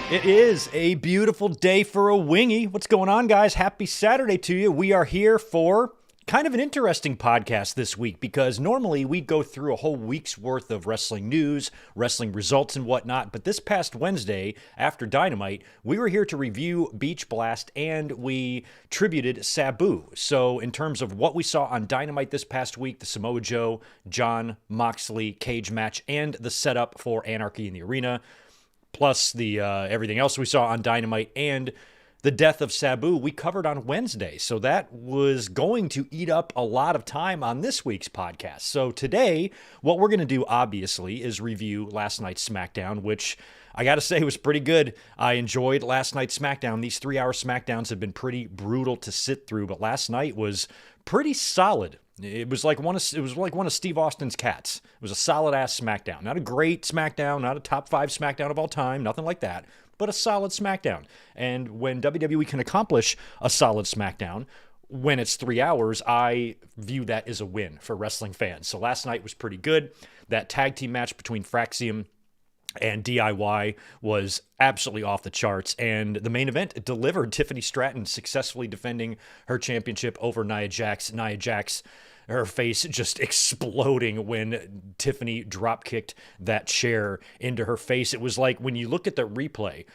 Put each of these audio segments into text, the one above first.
It is a beautiful day for a wingy. What's going on, guys? Happy Saturday to you. We are here for kind of an interesting podcast this week because normally we go through a whole week's worth of wrestling news, wrestling results, and whatnot. But this past Wednesday, after Dynamite, we were here to review Beach Blast and we tributed Sabu. So in terms of what we saw on Dynamite this past week, the Samoa Joe, John Moxley cage match, and the setup for Anarchy in the Arena, plus the everything else we saw on Dynamite and the death of Sabu, we covered on Wednesday. So that was going to eat up a lot of time on this week's podcast. So today, what we're going to do, obviously, is review last night's Smackdown, which I got to say was pretty good. I enjoyed last night's Smackdown. These 3-hour Smackdowns have been pretty brutal to sit through, but last night was pretty solid. It was like one of Steve Austin's cats. It was a solid-ass SmackDown. Not a great SmackDown, not a top 5 SmackDown of all time, nothing like that, but a solid SmackDown. And when WWE can accomplish a solid SmackDown, when it's 3 hours, I view that as a win for wrestling fans. So last night was pretty good. That tag team match between Fraxium and DIY was absolutely off the charts. And the main event delivered. Tiffany Stratton successfully defending her championship over Nia Jax. Nia Jax, her face just exploding when Tiffany drop-kicked that chair into her face. It was like when you look at the replay,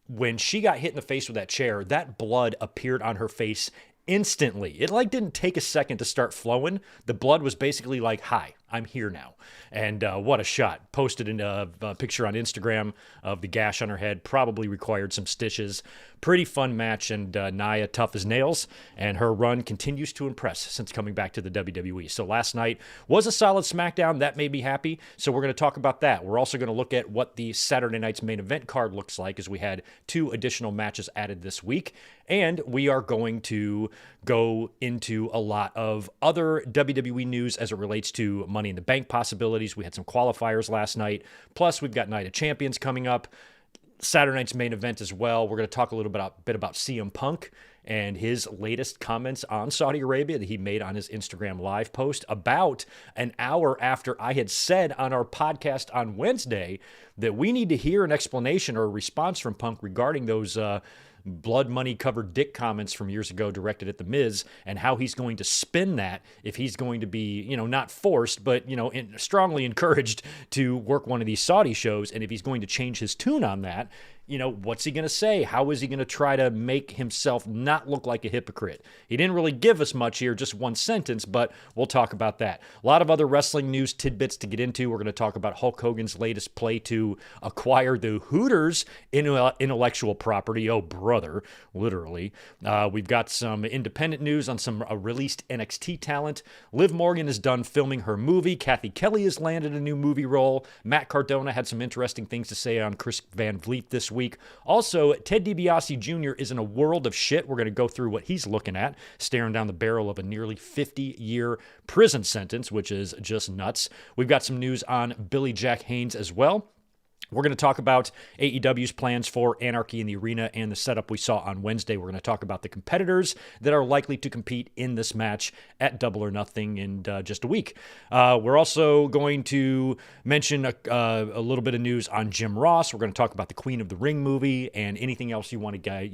when she got hit in the face with that chair, that blood appeared on her face instantly. It didn't take a second to start flowing. The blood was basically like, hi, I'm here now. And what a shot. Posted in a picture on Instagram of the gash on her head. Probably required some stitches. Pretty fun match, and Nia tough as nails, and her run continues to impress since coming back to the WWE. So last night was a solid SmackDown. That made me happy, so we're going to talk about that. We're also going to look at what the Saturday night's main event card looks like, as we had 2 additional matches added this week, and we are going to go into a lot of other WWE news as it relates to Money in the Bank possibilities. We had some qualifiers last night, plus we've got Night of Champions coming up, Saturday night's main event as well. We're going to talk a little bit about CM Punk and his latest comments on Saudi Arabia that he made on his Instagram live post about an hour after I had said on our podcast on Wednesday that we need to hear an explanation or a response from Punk regarding those blood money covered dick comments from years ago directed at The Miz, and how he's going to spin that if he's going to be, not forced, but, strongly encouraged to work one of these Saudi shows. And if he's going to change his tune on that, what's he going to say? How is he going to try to make himself not look like a hypocrite? He didn't really give us much here, just one sentence, but we'll talk about that. A lot of other wrestling news tidbits to get into. We're going to talk about Hulk Hogan's latest play to acquire the Hooters intellectual property. Oh, brother, literally. We've got some independent news on some released NXT talent. Liv Morgan is done filming her movie. Kathy Kelly has landed a new movie role. Matt Cardona had some interesting things to say on Chris Van Vliet this week. Also, Ted DiBiase Jr. is in a world of shit. We're going to go through what he's looking at, staring down the barrel of a nearly 50-year prison sentence, which is just nuts. We've got some news on Billy Jack Haynes as well. We're going to talk about AEW's plans for Anarchy in the Arena and the setup we saw on Wednesday. We're going to talk about the competitors that are likely to compete in this match at Double or Nothing in just a week. We're also going to mention a little bit of news on Jim Ross. We're going to talk about the Queen of the Ring movie and anything else you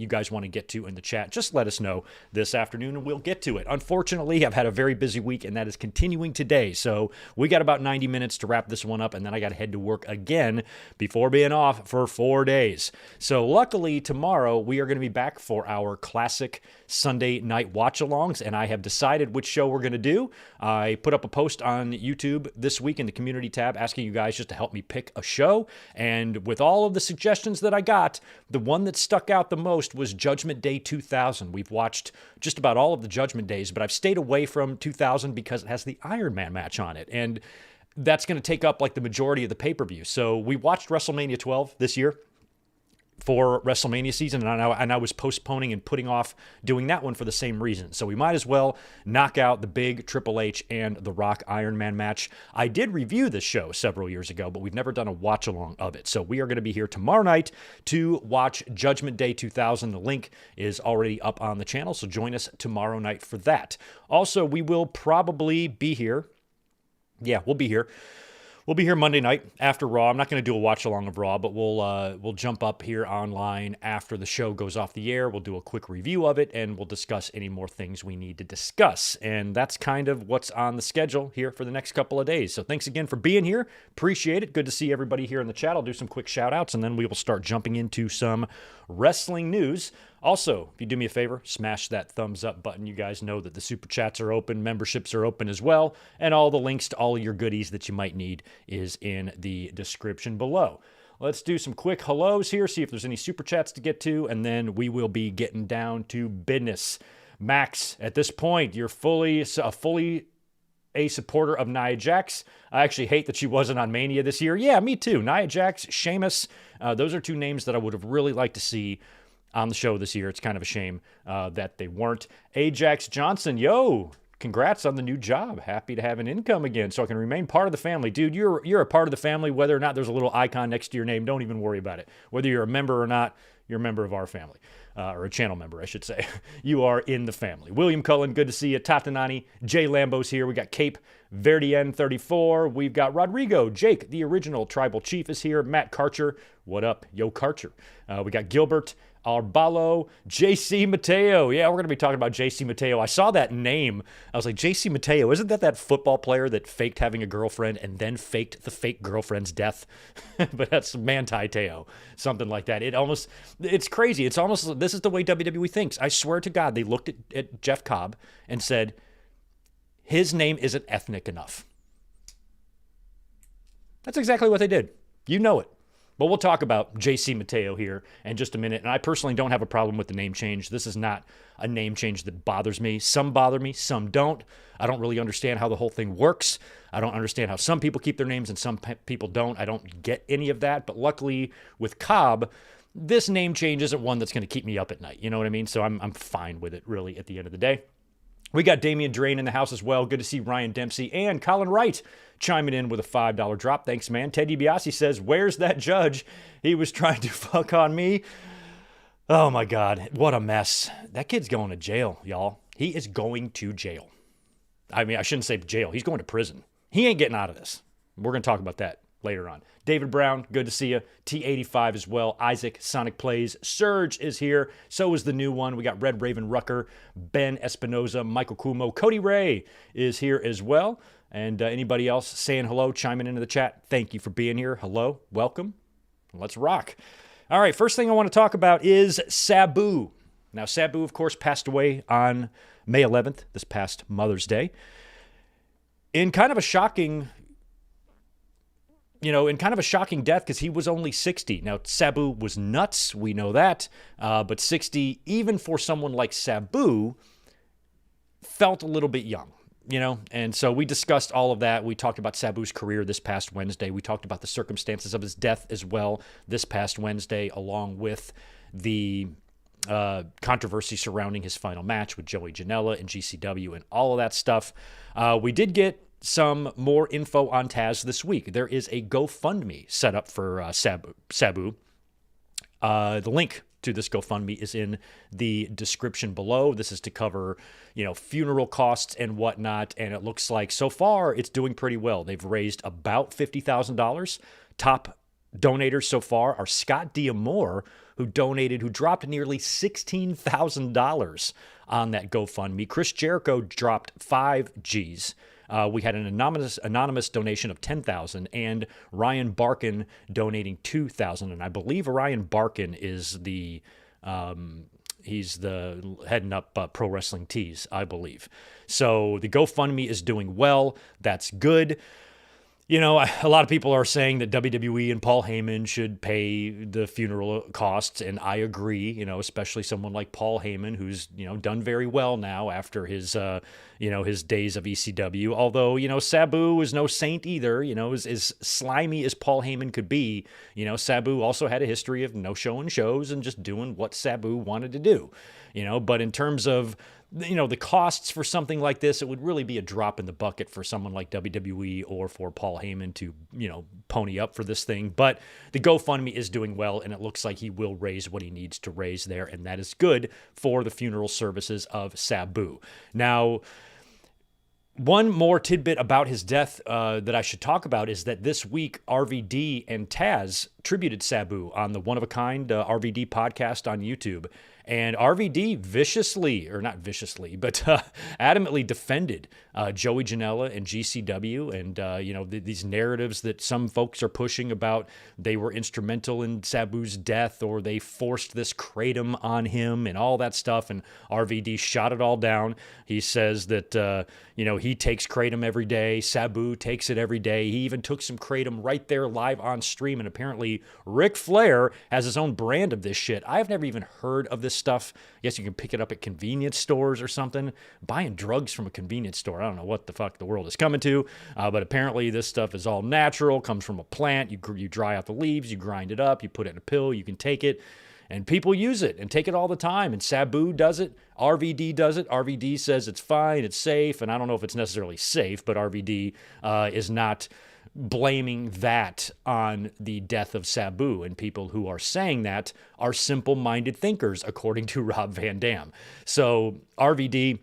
guys want to get to in the chat. Just let us know this afternoon and we'll get to it. Unfortunately, I've had a very busy week and that is continuing today. So we got about 90 minutes to wrap this one up, and then I got to head to work again before being off for 4 days. So luckily tomorrow we are going to be back for our classic Sunday night watch-alongs, and I have decided which show we're going to do. I put up a post on YouTube this week in the community tab asking you guys just to help me pick a show, and with all of the suggestions that I got, the one that stuck out the most was Judgment Day 2000. We've watched just about all of the Judgment Days, but I've stayed away from 2000 because it has the Iron Man match on it, and that's going to take up the majority of the pay-per-view. So we watched WrestleMania 12 this year for WrestleMania season, and I was postponing and putting off doing that one for the same reason. So we might as well knock out the big Triple H and The Rock Iron Man match. I did review this show several years ago, but we've never done a watch-along of it. So we are going to be here tomorrow night to watch Judgment Day 2000. The link is already up on the channel, so join us tomorrow night for that. Also, we will probably be here. Yeah, we'll be here We'll be here Monday night after Raw. I'm not going to do a watch along of Raw, but we'll jump up here online after the show goes off the air. We'll do a quick review of it, and we'll discuss any more things we need to discuss. And that's kind of what's on the schedule here for the next couple of days. So thanks again for being here. Appreciate it. Good to see everybody here in the chat. I'll do some quick shout outs, and then we will start jumping into some wrestling news. Also, if you do me a favor, smash that thumbs up button. You guys know that the super chats are open, memberships are open as well, and all the links to all of your goodies that you might need is in the description below. Let's do some quick hellos here, see if there's any super chats to get to, and then we will be getting down to business. Max, at this point, you're fully a supporter of Nia Jax. I actually hate that she wasn't on Mania this year. Yeah, me too. Nia Jax, Sheamus, those are two names that I would have really liked to see on the show this year. It's kind of a shame that they weren't. Ajax Johnson, yo, congrats on the new job. Happy to have an income again so I can remain part of the family. Dude, you're a part of the family whether or not there's a little icon next to your name. Don't even worry about it. Whether you're a member or not, you're a member of our family. Or a channel member, I should say. You are in the family. William Cullen, good to see you. Tatanani, Jay Lambo's here. We got Cape Verdien 34. We've got Rodrigo. Jake, the original tribal chief, is here. Matt Karcher, what up? Yo, Karcher. We got Gilbert Arbalo, JC Mateo. Yeah, we're going to be talking about JC Mateo. I saw that name. I was like, JC Mateo, isn't that football player that faked having a girlfriend and then faked the fake girlfriend's death? But that's Manti Teo, something like that. It's crazy. It's almost, this is the way WWE thinks. I swear to God, they looked at Jeff Cobb and said, his name isn't ethnic enough. That's exactly what they did. You know it. But we'll talk about JC Mateo here in just a minute. And I personally don't have a problem with the name change. This is not a name change that bothers me. Some bother me, some don't. I don't really understand how the whole thing works. I don't understand how some people keep their names and some people don't. I don't get any of that. But luckily with Cobb, this name change isn't one that's going to keep me up at night. You know what I mean? So I'm fine with it, really, at the end of the day. We got Damian Drain in the house as well. Good to see Ryan Dempsey and Colin Wright chiming in with a $5 drop. Thanks, man. Ted DiBiase says, where's that judge? He was trying to fuck on me. Oh, my God. What a mess. That kid's going to jail, y'all. He is going to jail. I mean, I shouldn't say jail. He's going to prison. He ain't getting out of this. We're going to talk about that later on. David Brown, good to see you. T85 as well. Isaac, Sonic Plays. Surge is here. So is the new one. We got Red Raven Rucker, Ben Espinoza, Michael Kumo. Cody Ray is here as well. And anybody else saying hello, chiming into the chat, thank you for being here. Hello, welcome. Let's rock. All right, first thing I want to talk about is Sabu. Now, Sabu, of course, passed away on May 11th, this past Mother's Day. In kind of a shocking death because he was only 60. Now, Sabu was nuts. We know that. But 60, even for someone like Sabu, felt a little bit young, And so we discussed all of that. We talked about Sabu's career this past Wednesday. We talked about the circumstances of his death as well this past Wednesday, along with the controversy surrounding his final match with Joey Janela and GCW and all of that stuff. We did get some more info on Taz this week. There is a GoFundMe set up for Sabu. The link to this GoFundMe is in the description below. This is to cover, funeral costs and whatnot. And it looks like so far it's doing pretty well. They've raised about $50,000. Top donators so far are Scott D'Amore, who dropped nearly $16,000 on that GoFundMe. Chris Jericho dropped 5 G's. We had an anonymous donation of $10,000 and Ryan Barkin donating $2,000. And I believe Ryan Barkin is he's the heading up Pro Wrestling Tees, I believe. So the GoFundMe is doing well. That's good. A lot of people are saying that WWE and Paul Heyman should pay the funeral costs, and I agree, especially someone like Paul Heyman, who's, done very well now after his, his days of ECW. Although, Sabu is no saint either, as slimy as Paul Heyman could be, Sabu also had a history of no showing shows and just doing what Sabu wanted to do, but in terms of, the costs for something like this, it would really be a drop in the bucket for someone like WWE or for Paul Heyman to, pony up for this thing. But the GoFundMe is doing well, and it looks like he will raise what he needs to raise there, and that is good for the funeral services of Sabu. Now, One more tidbit about his death that I should talk about is that this week, RVD and Taz tributed Sabu on the One of a Kind RVD podcast on YouTube. And RVD viciously, or not viciously, but adamantly defended Joey Janela and GCW and, these narratives that some folks are pushing about they were instrumental in Sabu's death or they forced this kratom on him and all that stuff. And RVD shot it all down. He says that, he takes kratom every day. Sabu takes it every day. He even took some kratom right there live on stream. And apparently Ric Flair has his own brand of this shit. I've never even heard of this stuff. I guess you can pick it up at convenience stores or something. Buying drugs from a convenience store. I don't know what the fuck the world is coming to, but apparently this stuff is all natural, comes from a plant. You dry out the leaves, you grind it up, you put it in a pill, you can take it, and people use it and take it all the time. And Sabu does it. RVD does it. RVD says it's fine, it's safe, and I don't know if it's necessarily safe, but RVD is not blaming that on the death of Sabu, and people who are saying that are simple-minded thinkers, according to Rob Van Dam. So RVD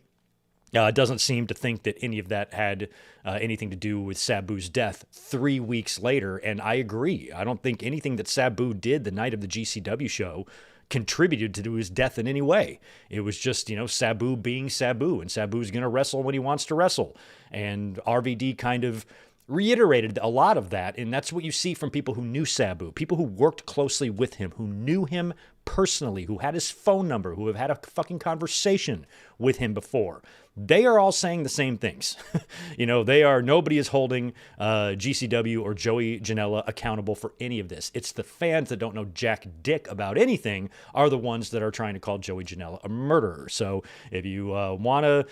doesn't seem to think that any of that had anything to do with Sabu's death 3 weeks later, and I agree. I don't think anything that Sabu did the night of the GCW show contributed to his death in any way. It was just, Sabu being Sabu, and Sabu's going to wrestle when he wants to wrestle. And RVD kind of reiterated a lot of that, and that's what you see from people who knew Sabu, people who worked closely with him, who knew him personally, who had his phone number, who have had a fucking conversation with him before. They are all saying the same things. Nobody is holding GCW or Joey Janela accountable for any of this. It's the fans that don't know jack dick about anything are the ones that are trying to call Joey Janela a murderer. So if you want to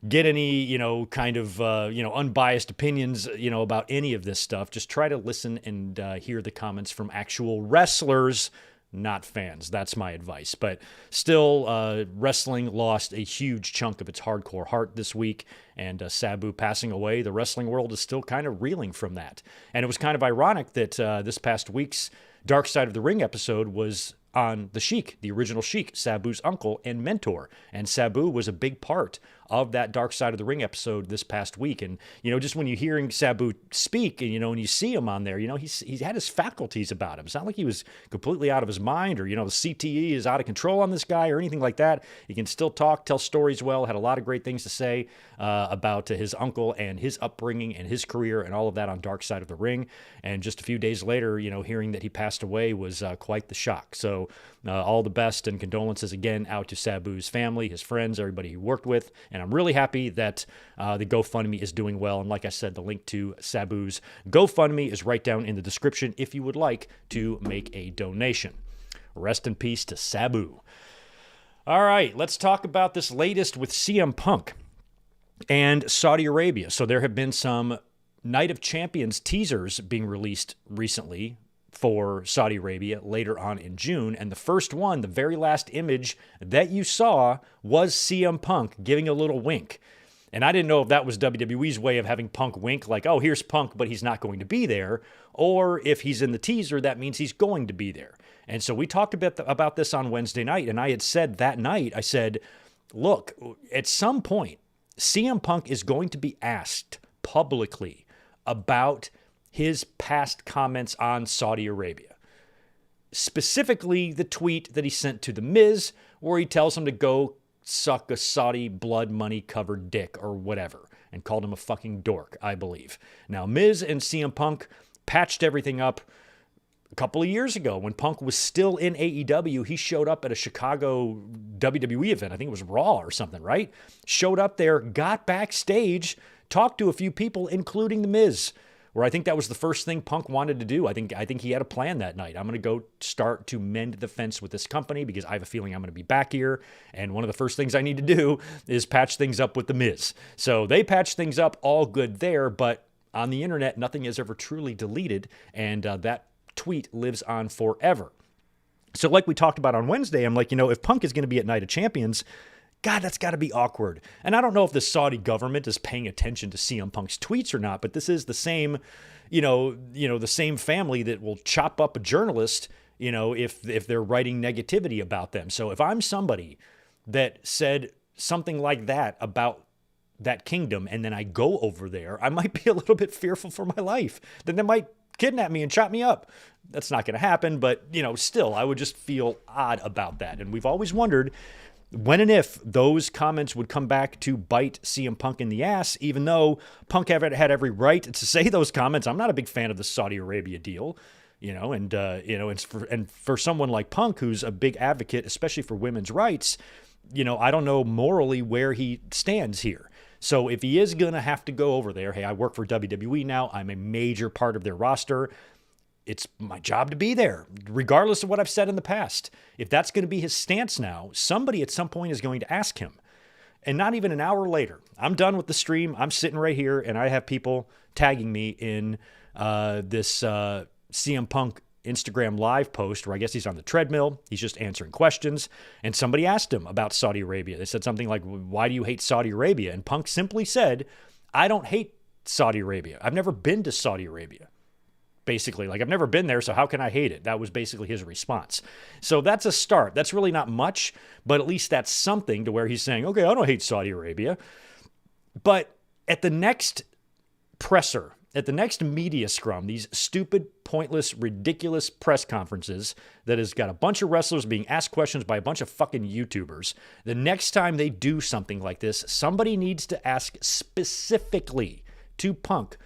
get any, unbiased opinions, about any of this stuff, just try to listen and hear the comments from actual wrestlers, not fans. That's my advice. But still, wrestling lost a huge chunk of its hardcore heart this week, and Sabu passing away, the wrestling world is still kind of reeling from that. And it was kind of ironic that this past week's Dark Side of the Ring episode was on the Sheik, the original Sheik, Sabu's uncle and mentor. And Sabu was a big part of that Dark Side of the Ring episode this past week. And, just when you're hearing Sabu speak and, when you see him on there, he's had his faculties about him. It's not like he was completely out of his mind or, the CTE is out of control on this guy or anything like that. He can still talk, tell stories well, had a lot of great things to say about his uncle and his upbringing and his career and all of that on Dark Side of the Ring. And just a few days later, hearing that he passed away was quite the shock. So all the best and condolences again out to Sabu's family, his friends, everybody he worked with. And I'm really happy that the GoFundMe is doing well. And like I said, the link to Sabu's GoFundMe is right down in the description if you would like to make a donation. Rest in peace to Sabu. All right, let's talk about this latest with CM Punk and Saudi Arabia. So there have been some Night of Champions teasers being released recently for Saudi Arabia later on in June. And the first one, the very last image that you saw was CM Punk giving a little wink. And I didn't know if that was WWE's way of having Punk wink, like, oh, here's Punk, but he's not going to be there. Or if he's in the teaser, that means he's going to be there. And so we talked a bit about this on Wednesday night. And I had said that night, I said, look, at some point, CM Punk is going to be asked publicly about his past comments on Saudi Arabia. Specifically, the tweet that he sent to The Miz, where he tells him to go suck a Saudi blood money covered dick or whatever, and called him a fucking dork, I believe. Now, Miz and CM Punk patched everything up a couple of years ago when Punk was still in AEW. He showed up at a Chicago WWE event. I think it was Raw or something, right? Showed up there, got backstage, talked to a few people, including The Miz, where I think that was the first thing Punk wanted to do. I think he had a plan that night. I'm going to go start to mend the fence with this company because I have a feeling I'm going to be back here. And one of the first things I need to do is patch things up with The Miz. So they patched things up, all good there. But on the internet, nothing is ever truly deleted. And that tweet lives on forever. So like we talked about on Wednesday, I'm like, if Punk is going to be at Night of Champions, God, that's got to be awkward. And I don't know if the Saudi government is paying attention to CM Punk's tweets or not, but this is the same, the same family that will chop up a journalist, if they're writing negativity about them. So if I'm somebody that said something like that about that kingdom and then I go over there, I might be a little bit fearful for my life. Then they might kidnap me and chop me up. That's not going to happen, but, still, I would just feel odd about that. And we've always wondered when and if those comments would come back to bite CM Punk in the ass, even though Punk had every right to say those comments. I'm not a big fan of the Saudi Arabia deal, and for someone like Punk, who's a big advocate, especially for women's rights, I don't know morally where he stands here. So if he is going to have to go over there, hey, I work for WWE now. I'm a major part of their roster. It's my job to be there, regardless of what I've said in the past. If that's going to be his stance now, somebody at some point is going to ask him. And not even an hour later, I'm done with the stream. I'm sitting right here, and I have people tagging me in this CM Punk Instagram live post where I guess he's on the treadmill. He's just answering questions. And somebody asked him about Saudi Arabia. They said something like, why do you hate Saudi Arabia? And Punk simply said, I don't hate Saudi Arabia. I've never been to Saudi Arabia. Basically, I've never been there, so how can I hate it? That was basically his response. So that's a start. That's really not much, but at least that's something to where he's saying, okay, I don't hate Saudi Arabia. But at the next presser, at the next media scrum, these stupid, pointless, ridiculous press conferences that has got a bunch of wrestlers being asked questions by a bunch of fucking YouTubers, the next time they do something like this, somebody needs to ask specifically to Punk,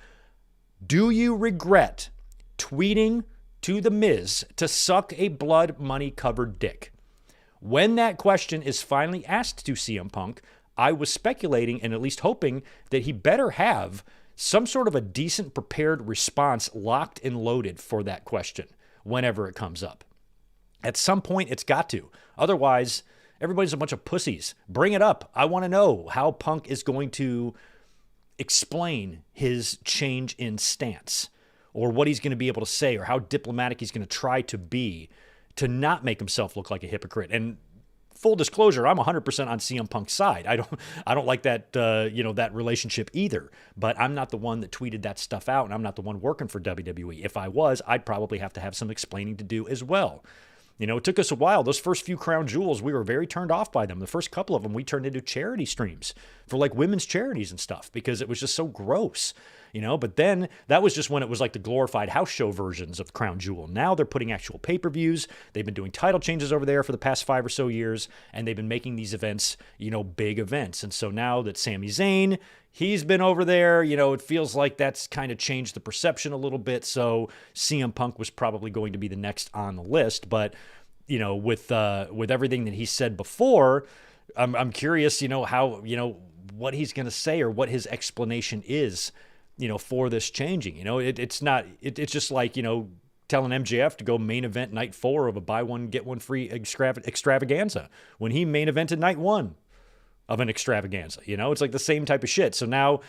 do you regret tweeting to The Miz to suck a blood money-covered dick? When that question is finally asked to CM Punk, I was speculating and at least hoping that he better have some sort of a decent prepared response locked and loaded for that question whenever it comes up. At some point, it's got to. Otherwise, everybody's a bunch of pussies. Bring it up. I want to know how Punk is going to explain his change in stance, or what he's going to be able to say, or how diplomatic he's going to try to be to not make himself look like a hypocrite. And full disclosure, I'm 100% on CM Punk's side. I don't like that that relationship either. But I'm not the one that tweeted that stuff out, and I'm not the one working for WWE. If I was, I'd probably have to have some explaining to do as well. It took us a while. Those first few Crown Jewels, we were very turned off by them. The first couple of them, we turned into charity streams for women's charities and stuff because it was just so gross, But then that was just when it was the glorified house show versions of Crown Jewel. Now they're putting actual pay-per-views. They've been doing title changes over there for the past 5 or so years, and they've been making these events, big events. And so now that Sami Zayn, he's been over there, it feels like that's kind of changed the perception a little bit. So CM Punk was probably going to be the next on the list. But, with everything that he said before, I'm curious, how, what he's going to say or what his explanation is, for this changing. It's just like, telling MJF to go main event night 4 of a buy one, get one free extravaganza when he main evented night 1 of an extravaganza. It's the same type of shit. So now,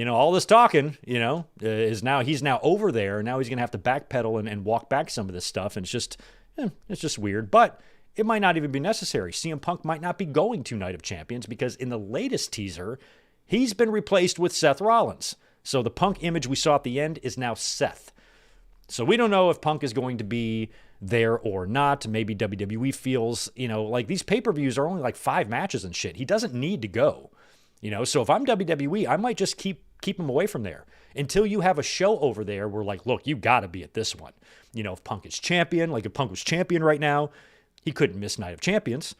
all this talking, is now he's now over there. Now he's going to have to backpedal and walk back some of this stuff. And it's just weird, but it might not even be necessary. CM Punk might not be going to Night of Champions because in the latest teaser, he's been replaced with Seth Rollins. So the Punk image we saw at the end is now Seth. So we don't know if Punk is going to be there or not. Maybe WWE feels, these pay-per-views are only 5 matches and shit. He doesn't need to go, So if I'm WWE, I might just keep him away from there until you have a show over there where look, you got to be at this one. If Punk is champion, if Punk was champion right now, he couldn't miss Night of Champions,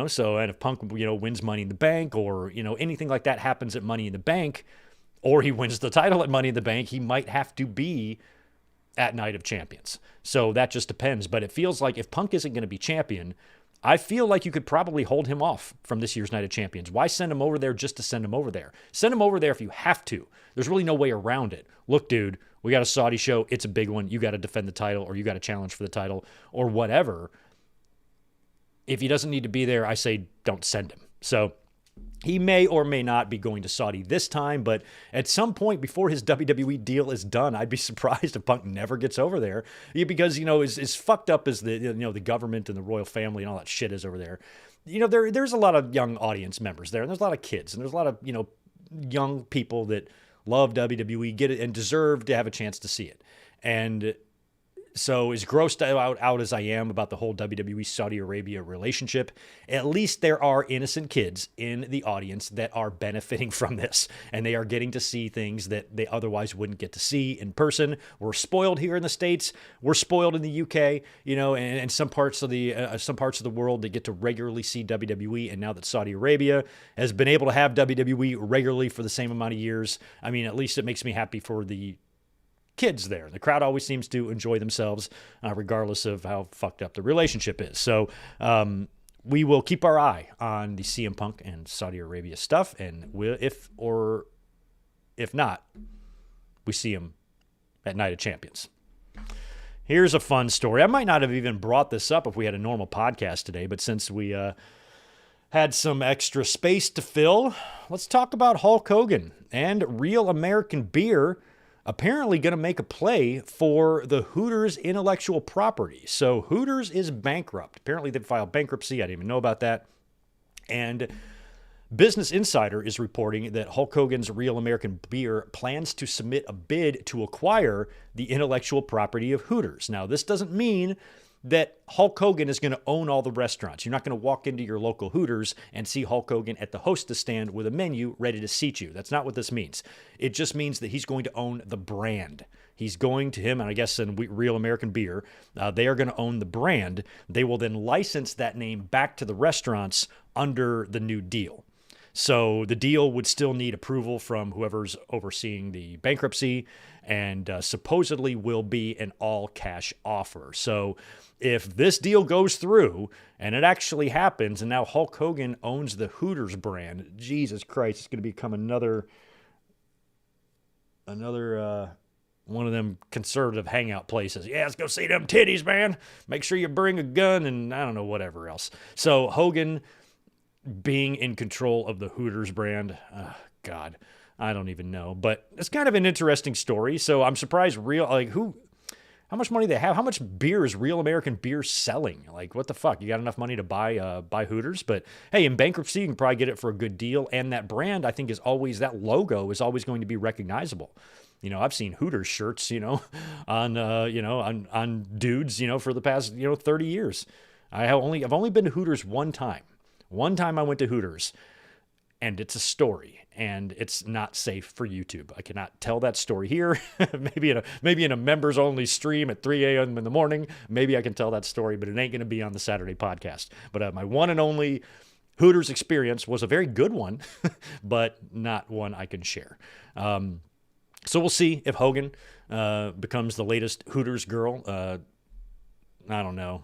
So, and if Punk, wins Money in the Bank or, anything like that happens at Money in the Bank, or he wins the title at Money in the Bank, he might have to be at Night of Champions. So that just depends. But it feels like if Punk isn't going to be champion, I feel like you could probably hold him off from this year's Night of Champions. Why send him over there just to send him over there? Send him over there if you have to. There's really no way around it. Look, dude, we got a Saudi show. It's a big one. You got to defend the title, or you got to challenge for the title, or whatever. If he doesn't need to be there, I say don't send him. So he may or may not be going to Saudi this time, but at some point before his WWE deal is done, I'd be surprised if Punk never gets over there because, as fucked up as the government and the royal family and all that shit is over there, there's a lot of young audience members there, and there's a lot of kids, and there's a lot of, young people that love WWE, get it, and deserve to have a chance to see it. And So as grossed out as I am about the whole WWE Saudi Arabia relationship, at least there are innocent kids in the audience that are benefiting from this, and they are getting to see things that they otherwise wouldn't get to see in person. We're spoiled here in the States. We're spoiled in the UK, and some parts of the world that get to regularly see WWE. And now that Saudi Arabia has been able to have WWE regularly for the same amount of years, I mean, at least it makes me happy for the kids there. The crowd always seems to enjoy themselves, regardless of how fucked up the relationship is. So we will keep our eye on the CM Punk and Saudi Arabia stuff, and if not, we see him at Night of Champions. Here's a fun story. I might not have even brought this up if we had a normal podcast today, but since we had some extra space to fill, let's talk about Hulk Hogan and Real American Beer apparently going to make a play for the Hooters intellectual property. So Hooters is bankrupt. Apparently they filed bankruptcy. I didn't even know about that. And Business Insider is reporting that Hulk Hogan's Real American Beer plans to submit a bid to acquire the intellectual property of Hooters. Now, this doesn't mean that Hulk Hogan is going to own all the restaurants. You're not going to walk into your local Hooters and see Hulk Hogan at the hostess stand with a menu ready to seat you. That's not what this means. It just means that he's going to own the brand. He's going to him, and I guess in Real American Beer, they are going to own the brand. They will then license that name back to the restaurants under the new deal. So the deal would still need approval from whoever's overseeing the bankruptcy, and supposedly will be an all-cash offer. So if this deal goes through and it actually happens, and now Hulk Hogan owns the Hooters brand, Jesus Christ, it's going to become another one of them conservative hangout places. Yeah, let's go see them titties, man. Make sure you bring a gun and I don't know, whatever else. So Hogan being in control of the Hooters brand, God, I don't even know. But it's kind of an interesting story. So I'm surprised how much money they have? How much beer is Real American Beer selling? Like, what the fuck? You got enough money to buy Hooters? But hey, in bankruptcy, you can probably get it for a good deal. And that brand, I think, that logo is always going to be recognizable. I've seen Hooters shirts, on dudes, for the past, 30 years. I've only been to Hooters one time. One time I went to Hooters, and it's a story, and it's not safe for YouTube. I cannot tell that story here. maybe in a members only stream at 3 a.m. in the morning. Maybe I can tell that story, but it ain't going to be on the Saturday podcast. But my one and only Hooters experience was a very good one, but not one I can share. So we'll see if Hogan becomes the latest Hooters girl. I don't know.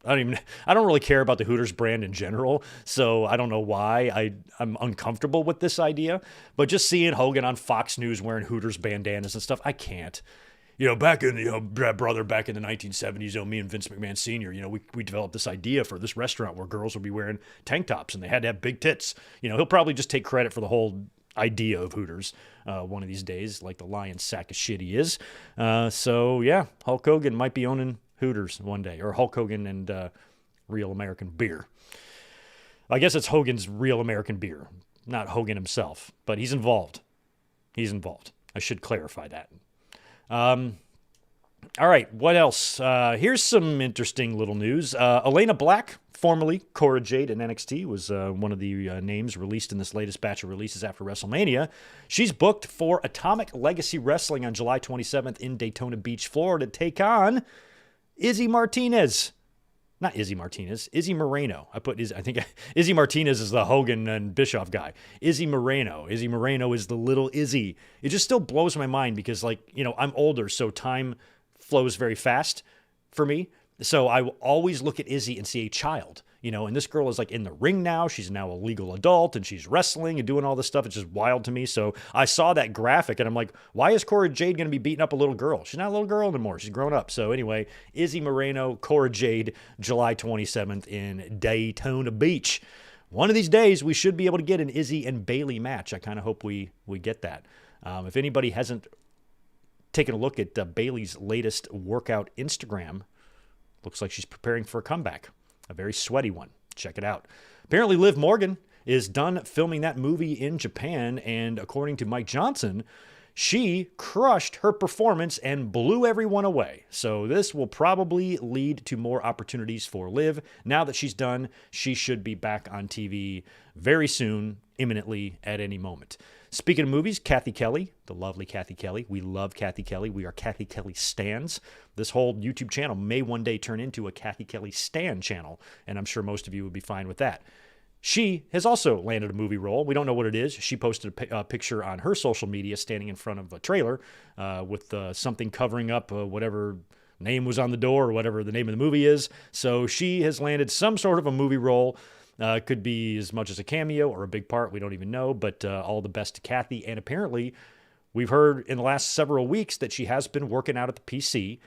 I don't really care about the Hooters brand in general, so I don't know why I'm uncomfortable with this idea. But just seeing Hogan on Fox News wearing Hooters bandanas and stuff, I can't. Back in the 1970s, me and Vince McMahon Sr., we developed this idea for this restaurant where girls would be wearing tank tops and they had to have big tits. He'll probably just take credit for the whole idea of Hooters one of these days, like the lion sack of shit he is. So yeah, Hulk Hogan might be owning Hooters one day, or Hulk Hogan and Real American Beer. I guess it's Hogan's Real American Beer, not Hogan himself, but he's involved. I should clarify that. All right, what else? Here's some interesting little news. Elena Black, formerly Cora Jade in NXT, was one of the names released in this latest batch of releases after WrestleMania. She's booked for Atomic Legacy Wrestling on July 27th in Daytona Beach, Florida, to take on Izzy Martinez. Not Izzy Martinez, Izzy Moreno. I think Izzy Martinez is the Hogan and Bischoff guy. Izzy Moreno. Izzy Moreno is the little Izzy. It just still blows my mind because, I'm older, so time flows very fast for me. So I will always look at Izzy and see a child, and this girl is in the ring now. She's now a legal adult and she's wrestling and doing all this stuff. It's just wild to me. So I saw that graphic and I'm like, why is Cora Jade going to be beating up a little girl? She's not a little girl anymore. She's grown up. So anyway, Izzy Moreno, Cora Jade, July 27th in Daytona Beach. One of these days we should be able to get an Izzy and Bayley match. I kind of hope we get that. If anybody hasn't taken a look at Bayley's latest workout Instagram, looks like she's preparing for a comeback. A very sweaty one. Check it out. Apparently, Liv Morgan is done filming that movie in Japan, and according to Mike Johnson, She crushed her performance and blew everyone away. So this will probably lead to more opportunities for Liv. Now that she's done, she should be back on TV very soon, imminently, at any moment. Speaking of movies, Kathy Kelly, the lovely Kathy Kelly. We love Kathy Kelly. We are Kathy Kelly stans. This whole YouTube channel may one day turn into a Kathy Kelly stan channel, and I'm sure most of you would be fine with that. She has also landed a movie role. We don't know what it is. She posted a picture on her social media standing in front of a trailer with something covering up whatever name was on the door or whatever the name of the movie is. So she has landed some sort of a movie role. Could be as much as a cameo or a big part. We don't even know, but all the best to Kathy. And apparently, we've heard in the last several weeks that she has been working out at the PC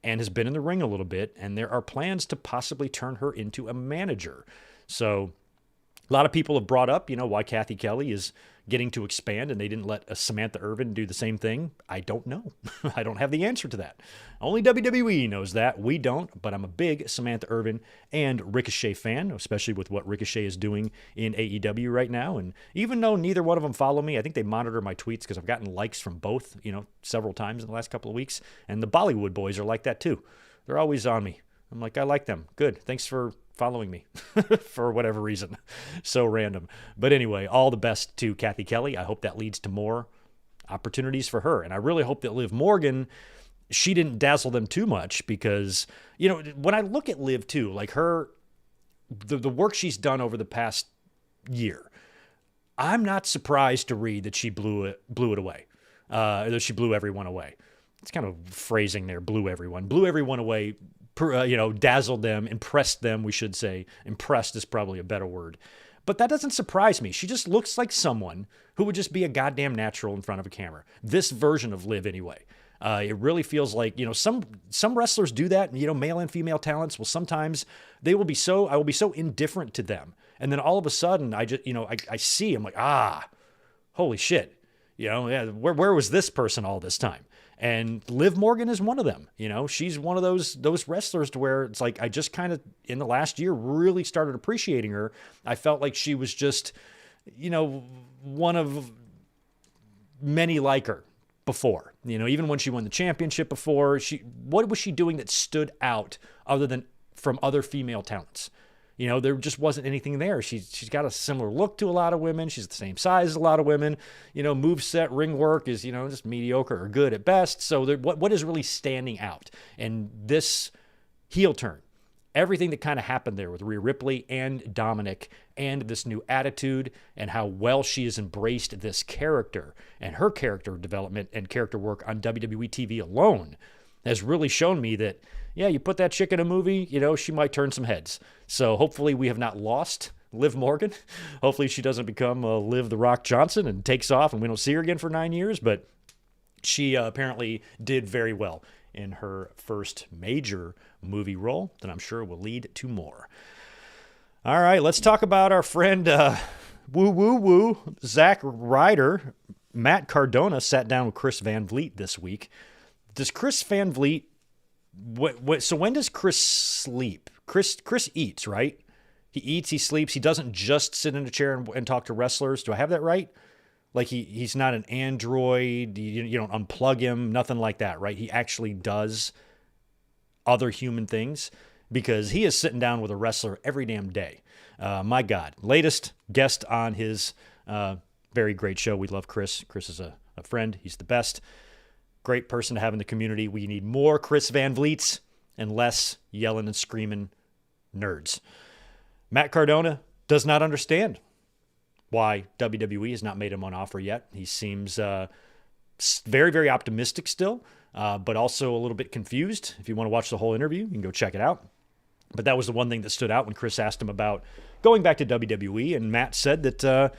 and has been in the ring a little bit. And there are plans to possibly turn her into a manager. So a lot of people have brought up, why Kathy Kelly is getting to expand and they didn't let Samantha Irvin do the same thing. I don't know. I don't have the answer to that. Only WWE knows that. We don't, but I'm a big Samantha Irvin and Ricochet fan, especially with what Ricochet is doing in AEW right now. And even though neither one of them follow me, I think they monitor my tweets because I've gotten likes from both, several times in the last couple of weeks. And the Bollywood boys are like that too. They're always on me. I'm like, I like them. Good. Thanks for following me for whatever reason. So random. But anyway, all the best to Kathy Kelly. I hope that leads to more opportunities for her. And I really hope that Liv Morgan, she didn't dazzle them too much because, when I look at Liv too, like the work she's done over the past year, I'm not surprised to read that she blew it away. That she blew everyone away. It's kind of phrasing there, blew everyone away. Dazzled them, impressed them, we should say. Impressed is probably a better word. But that doesn't surprise me. She just looks like someone who would just be a goddamn natural in front of a camera. This version of Liv, anyway. It really feels like, some wrestlers do that, male and female talents. Well, sometimes I will be so indifferent to them. And then all of a sudden, I just, I see, I'm like, holy shit. Where was this person all this time? And Liv Morgan is one of them. She's one of those wrestlers to where it's like I just kind of in the last year really started appreciating her. I felt like she was just, one of many like her before. Even when she won the championship before, what was she doing that stood out other than from other female talents? There just wasn't anything there. She's got a similar look to a lot of women. She's the same size as a lot of women. Moveset, ring work is, just mediocre or good at best. So what is really standing out? And this heel turn, everything that kind of happened there with Rhea Ripley and Dominic and this new attitude and how well she has embraced this character and her character development and character work on WWE TV alone has really shown me that, yeah, you put that chick in a movie, she might turn some heads. So hopefully we have not lost Liv Morgan. Hopefully she doesn't become Liv the Rock Johnson and takes off and we don't see her again for 9 years. But she apparently did very well in her first major movie role that I'm sure will lead to more. All right, let's talk about our friend Zack Ryder. Matt Cardona sat down with Chris Van Vliet this week. Does Chris Van Vliet... So when does Chris sleep? Chris eats, right? He eats, he sleeps. He doesn't just sit in a chair and talk to wrestlers. Do I have that right? Like he's not an android. You don't unplug him, nothing like that, right? He actually does other human things because he is sitting down with a wrestler every damn day. My God. Latest guest on his very great show. We love Chris. Chris is a friend. He's the best. Great person to have in the community. We need more Chris Van Vliets and less yelling and screaming nerds. Matt Cardona does not understand why WWE has not made him an offer yet. He seems very, very optimistic still, but also a little bit confused. If you want to watch the whole interview, you can go check it out. But that was the one thing that stood out when Chris asked him about going back to WWE, and Matt said that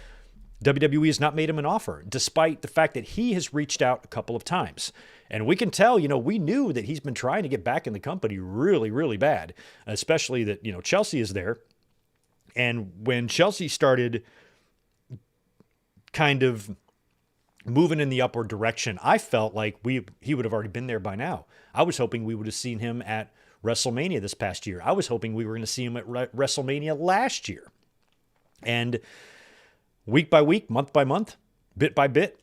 WWE has not made him an offer, despite the fact that he has reached out a couple of times. And we can tell, we knew that he's been trying to get back in the company really, really bad, especially that, Chelsea is there. And when Chelsea started kind of moving in the upward direction, I felt like he would have already been there by now. I was hoping we would have seen him at WrestleMania this past year. I was hoping we were going to see him at WrestleMania last year. And week by week, month by month, bit by bit,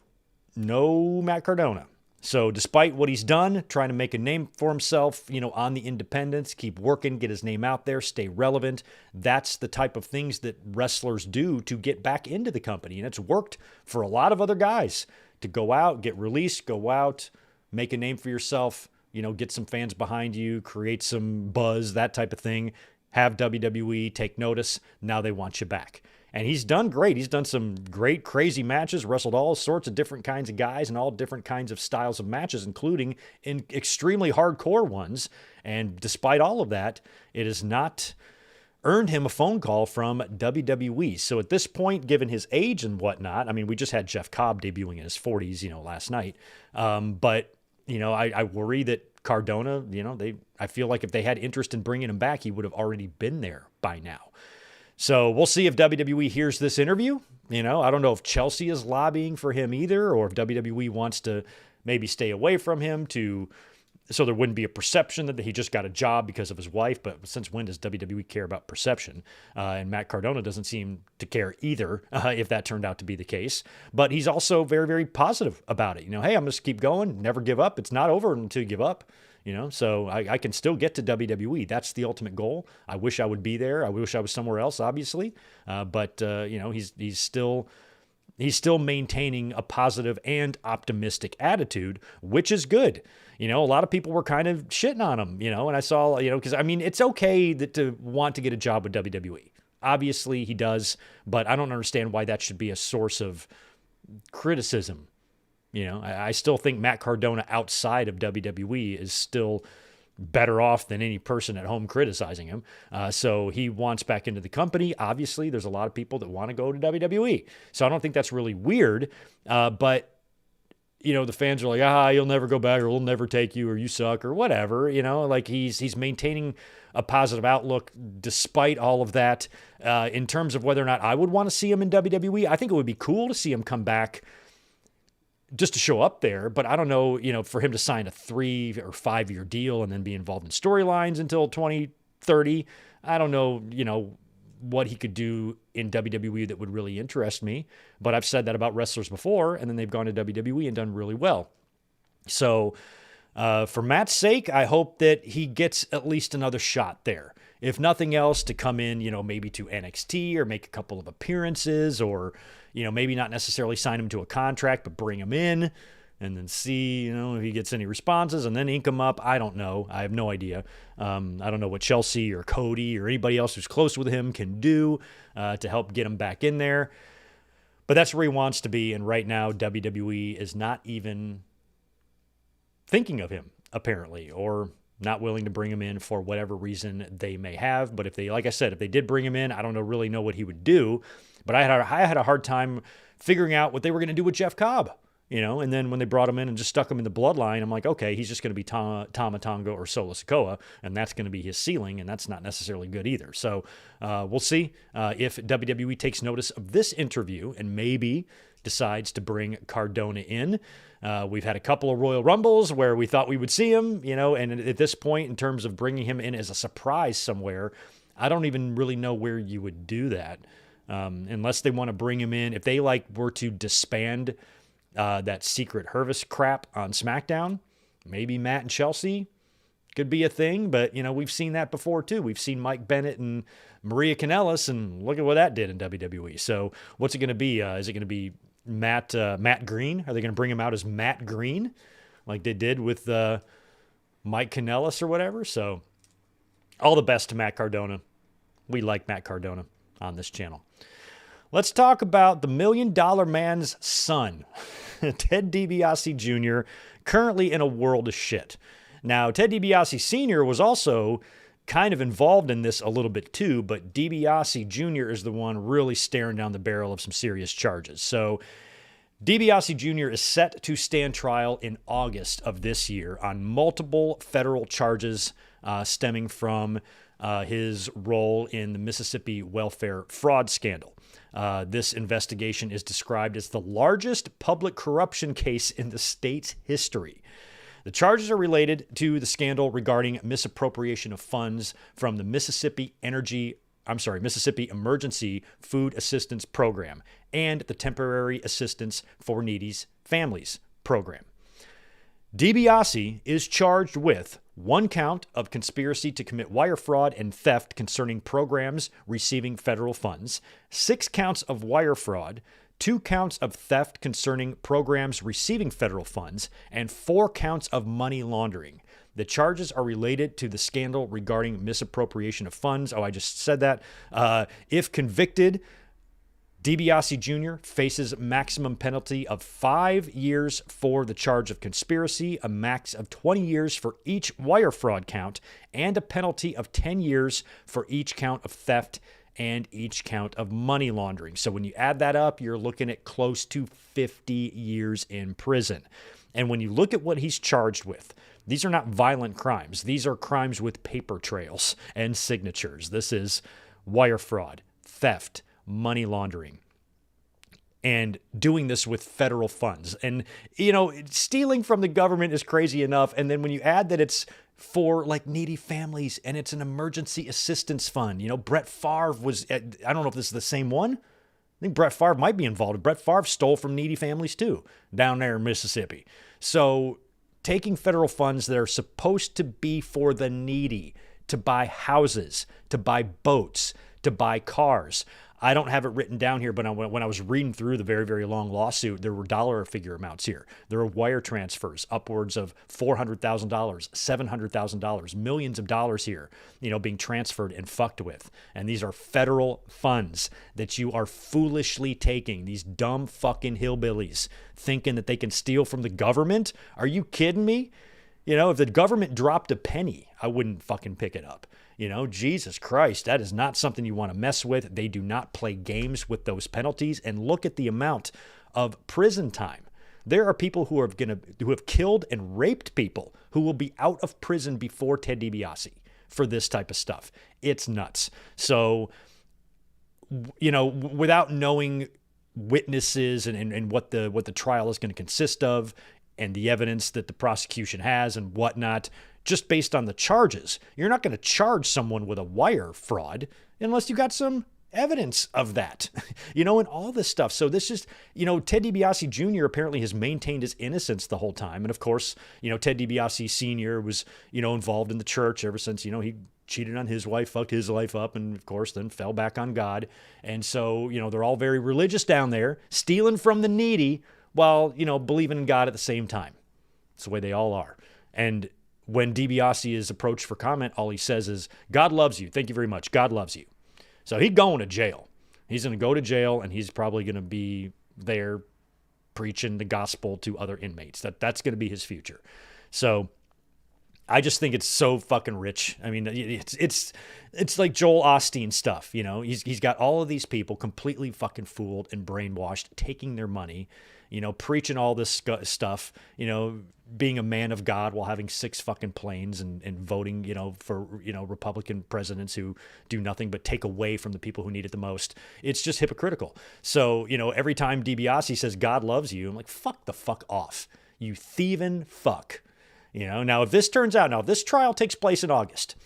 no Matt Cardona. So despite what he's done, trying to make a name for himself, on the independents, keep working, get his name out there, stay relevant. That's the type of things that wrestlers do to get back into the company. And it's worked for a lot of other guys to go out, get released, go out, make a name for yourself, get some fans behind you, create some buzz, that type of thing. Have WWE take notice. Now they want you back. And he's done great. He's done some great, crazy matches, wrestled all sorts of different kinds of guys and all different kinds of styles of matches, including in extremely hardcore ones. And despite all of that, it has not earned him a phone call from WWE. So at this point, given his age and whatnot, I mean, we just had Jeff Cobb debuting in his 40s, last night. But I worry that Cardona, I feel like if they had interest in bringing him back, he would have already been there by now. So we'll see if WWE hears this interview. I don't know if Chelsea is lobbying for him either, or if WWE wants to maybe stay away from him so there wouldn't be a perception that he just got a job because of his wife. But since when does WWE care about perception? And Matt Cardona doesn't seem to care either, if that turned out to be the case. But he's also very, very positive about it. Hey, I'm just keep going, never give up. It's not over until you give up. So I can still get to WWE. That's the ultimate goal. I wish I would be there. I wish I was somewhere else, obviously. But he's still maintaining a positive and optimistic attitude, which is good. A lot of people were kind of shitting on him, and I saw, because it's okay to want to get a job with WWE. Obviously he does, but I don't understand why that should be a source of criticism. I still think Matt Cardona outside of WWE is still better off than any person at home criticizing him. So he wants back into the company. Obviously, there's a lot of people that want to go to WWE. So I don't think that's really weird. But, the fans are like, you'll never go back, or we'll never take you, or you suck, or whatever. He's maintaining a positive outlook despite all of that. In terms of whether or not I would want to see him in WWE, I think it would be cool to see him come back just to show up there, but I don't know, for him to sign a 3 or 5 year deal and then be involved in storylines until 2030. I don't know, what he could do in WWE that would really interest me, but I've said that about wrestlers before, and then they've gone to WWE and done really well. So for Matt's sake, I hope that he gets at least another shot there. If nothing else, to come in, maybe to NXT or make a couple of appearances, or, maybe not necessarily sign him to a contract, but bring him in and then see, if he gets any responses and then ink him up. I don't know. I have no idea. I don't know what Chelsea or Cody or anybody else who's close with him can do to help get him back in there. But that's where he wants to be. And right now, WWE is not even thinking of him, apparently, or not willing to bring him in for whatever reason they may have. But if they, like I said, if they did bring him in, I don't really know what he would do. But I had a hard time figuring out what they were going to do with Jeff Cobb, and then when they brought him in and just stuck him in the bloodline, I'm like, okay, he's just going to be Tama Tonga or Solo Sikoa, and that's going to be his ceiling, and that's not necessarily good either. So we'll see if WWE takes notice of this interview and maybe decides to bring Cardona in. We've had a couple of Royal Rumbles where we thought we would see him, and at this point, in terms of bringing him in as a surprise somewhere, I don't even really know where you would do that. Unless they want to bring him in. If they were to disband that Secret Hervis crap on Smackdown, maybe Matt and Chelsea could be a thing. But, we've seen that before too. We've seen Mike Bennett and Maria Kanellis, and look at what that did in WWE. So what's it going to be? Is it going to be Matt Green? Are they going to bring him out as Matt Green like they did with Mike Kanellis or whatever? So all the best to Matt Cardona. We like Matt Cardona on this channel. Let's talk about the $1 Million Man's son, Ted DiBiase Jr., currently in a world of shit. Now, Ted DiBiase Sr. was also kind of involved in this a little bit too, but DiBiase Jr. is the one really staring down the barrel of some serious charges. So DiBiase Jr. is set to stand trial in August of this year on multiple federal charges stemming from his role in the Mississippi welfare fraud scandal. This investigation is described as the largest public corruption case in the state's history. The charges are related to the scandal regarding misappropriation of funds from the Mississippi Energy Mississippi Emergency Food Assistance Program and the Temporary Assistance for Needy Families Program. DiBiase is charged with 1 count of conspiracy to commit wire fraud and theft concerning programs receiving federal funds, 6 counts of wire fraud, 2 counts of theft concerning programs receiving federal funds, and 4 counts of money laundering. The charges are related to the scandal regarding misappropriation of funds. Oh, I just said that. If convicted, DiBiase Jr. faces maximum penalty of 5 years for the charge of conspiracy, a max of 20 years for each wire fraud count, and a penalty of 10 years for each count of theft and each count of money laundering. So when you add that up, you're looking at close to 50 years in prison. And when you look at what he's charged with, these are not violent crimes. These are crimes with paper trails and signatures. This is wire fraud, theft, money laundering, and doing this with federal funds. And, stealing from the government is crazy enough. And then when you add that it's for like needy families and it's an emergency assistance fund, Brett Favre was, I don't know if this is the same one. I think Brett Favre might be involved. Brett Favre stole from needy families too, down there in Mississippi. So taking federal funds that are supposed to be for the needy, to buy houses, to buy boats, to buy cars. I don't have it written down here, but when I was reading through the very, very long lawsuit, there were dollar figure amounts here. There were wire transfers upwards of $400,000, $700,000, millions of dollars here, being transferred and fucked with. And these are federal funds that you are foolishly taking. These dumb fucking hillbillies thinking that they can steal from the government. Are you kidding me? If the government dropped a penny, I wouldn't fucking pick it up. Jesus Christ, that is not something you want to mess with. They do not play games with those penalties. And look at the amount of prison time. There are people who have killed and raped people who will be out of prison before Ted DiBiase for this type of stuff. It's nuts. So, without knowing witnesses and what the trial is going to consist of, and the evidence that the prosecution has and whatnot, just based on the charges, you're not going to charge someone with a wire fraud unless you got some evidence of that, and all this stuff. So this is, Ted DiBiase Jr. apparently has maintained his innocence the whole time. And of course, Ted DiBiase Sr. was, involved in the church ever since, he cheated on his wife, fucked his life up, and of course then fell back on God. And so, they're all very religious down there, stealing from the needy while, believing in God at the same time. It's the way they all are. And when DiBiase is approached for comment, all he says is, God loves you. Thank you very much. God loves you. So he's going to jail. He's going to go to jail, and he's probably going to be there preaching the gospel to other inmates. That's going to be his future. So I just think it's so fucking rich. I mean, it's like Joel Osteen stuff, He's got all of these people completely fucking fooled and brainwashed, taking their money, preaching all this stuff, being a man of God while having 6 fucking planes and voting, for, Republican presidents who do nothing but take away from the people who need it the most. It's just hypocritical. So, every time DiBiase says God loves you, I'm like, fuck the fuck off, you thieving fuck. Now if this trial takes place in August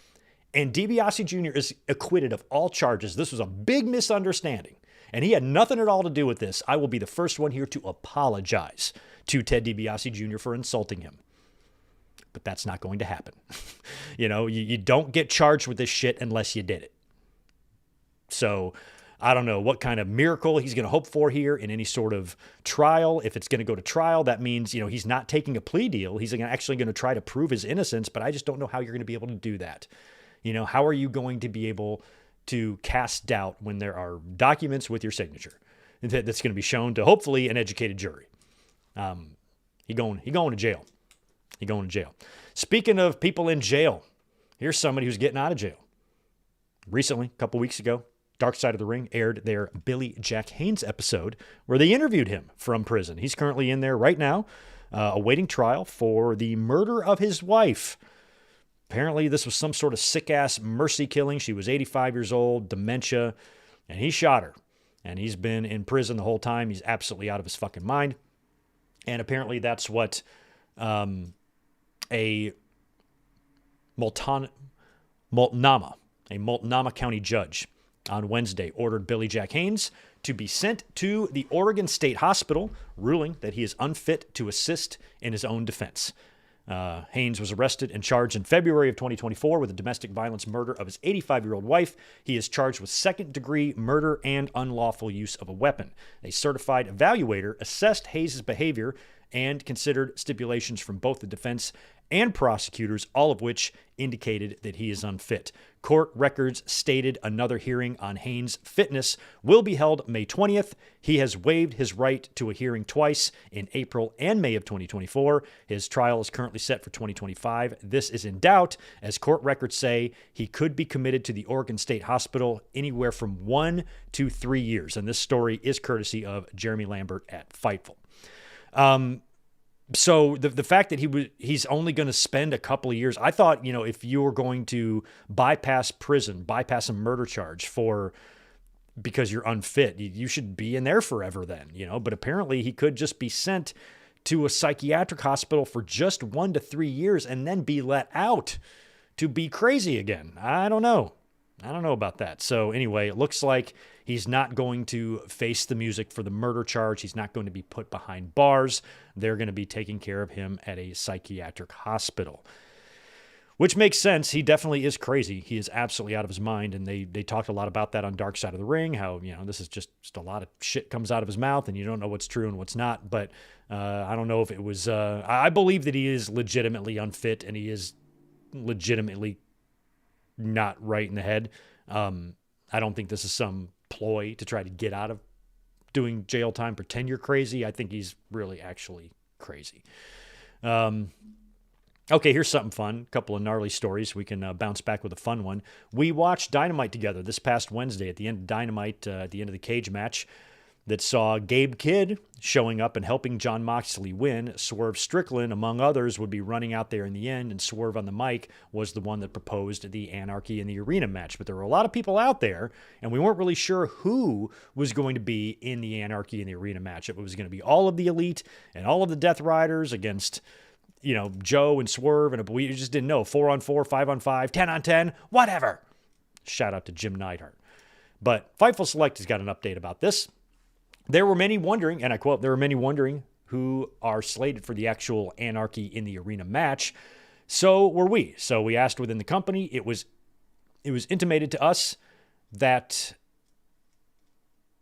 and DiBiase Jr. is acquitted of all charges, this was a big misunderstanding, and he had nothing at all to do with this, I will be the first one here to apologize to Ted DiBiase Jr. for insulting him. But that's not going to happen. You don't get charged with this shit unless you did it. So I don't know what kind of miracle he's going to hope for here in any sort of trial. If it's going to go to trial, that means, he's not taking a plea deal. He's actually going to try to prove his innocence, but I just don't know how you're going to be able to do that. How are you going to be able to cast doubt when there are documents with your signature that's going to be shown to hopefully an educated jury? He going to jail. He going to jail. Speaking of people in jail, here's somebody who's getting out of jail. Recently, a couple weeks ago, Dark Side of the Ring aired their Billy Jack Haynes episode where they interviewed him from prison. He's currently in there right now, awaiting trial for the murder of his wife. Apparently, this was some sort of sick-ass mercy killing. She was 85 years old, dementia, and he shot her. And he's been in prison the whole time. He's absolutely out of his fucking mind. And apparently that's what a Multnomah County judge on Wednesday ordered Billy Jack Haynes to be sent to the Oregon State Hospital, ruling that he is unfit to assist in his own defense. Haynes was arrested and charged in February of 2024 with a domestic violence murder of his 85-year-old wife. He is charged with second-degree murder and unlawful use of a weapon. A certified evaluator assessed Hayes' behavior and considered stipulations from both the defense and prosecutors, all of which indicated that he is unfit. Court records stated another hearing on Haynes' fitness will be held May 20th. He has waived his right to a hearing twice in April and May of 2024. His trial is currently set for 2025. This is in doubt, as court records say he could be committed to the Oregon State Hospital anywhere from 1 to 3 years. And this story is courtesy of Jeremy Lambert at Fightful. So the fact that he's only going to spend a couple of years, I thought, if you were going to bypass prison, bypass a murder charge because you're unfit, you should be in there forever then, but apparently he could just be sent to a psychiatric hospital for just 1 to 3 years and then be let out to be crazy again. I don't know about that. So anyway, it looks like he's not going to face the music for the murder charge. He's not going to be put behind bars. They're going to be taking care of him at a psychiatric hospital, which makes sense. He definitely is crazy. He is absolutely out of his mind. And they talked a lot about that on Dark Side of the Ring, how, this is just a lot of shit comes out of his mouth and you don't know what's true and what's not. But I don't know if it was, I believe that he is legitimately unfit and he is legitimately not right in the head. I don't think this is some ploy to try to get out of doing jail time, pretend you're crazy. I think he's really actually crazy. Okay, here's something fun. A couple of gnarly stories. We can bounce back with a fun one. We watched Dynamite together this past Wednesday at the end of Dynamite, at the end of the cage match that saw Gabe Kidd showing up and helping Jon Moxley win. Swerve Strickland, among others, would be running out there in the end, and Swerve on the mic was the one that proposed the Anarchy in the Arena match. But there were a lot of people out there, and we weren't really sure who was going to be in the Anarchy in the Arena match. It was going to be all of the Elite and all of the Death Riders against, Joe and Swerve, and we just didn't know. 4-on-4, 5-on-5, 10-on-10, whatever. Shout out to Jim Neidhart. But Fightful Select has got an update about this. There were many wondering, and I quote, there were many wondering who are slated for the actual Anarchy in the Arena match. So were we. So we asked within the company. It was intimated to us that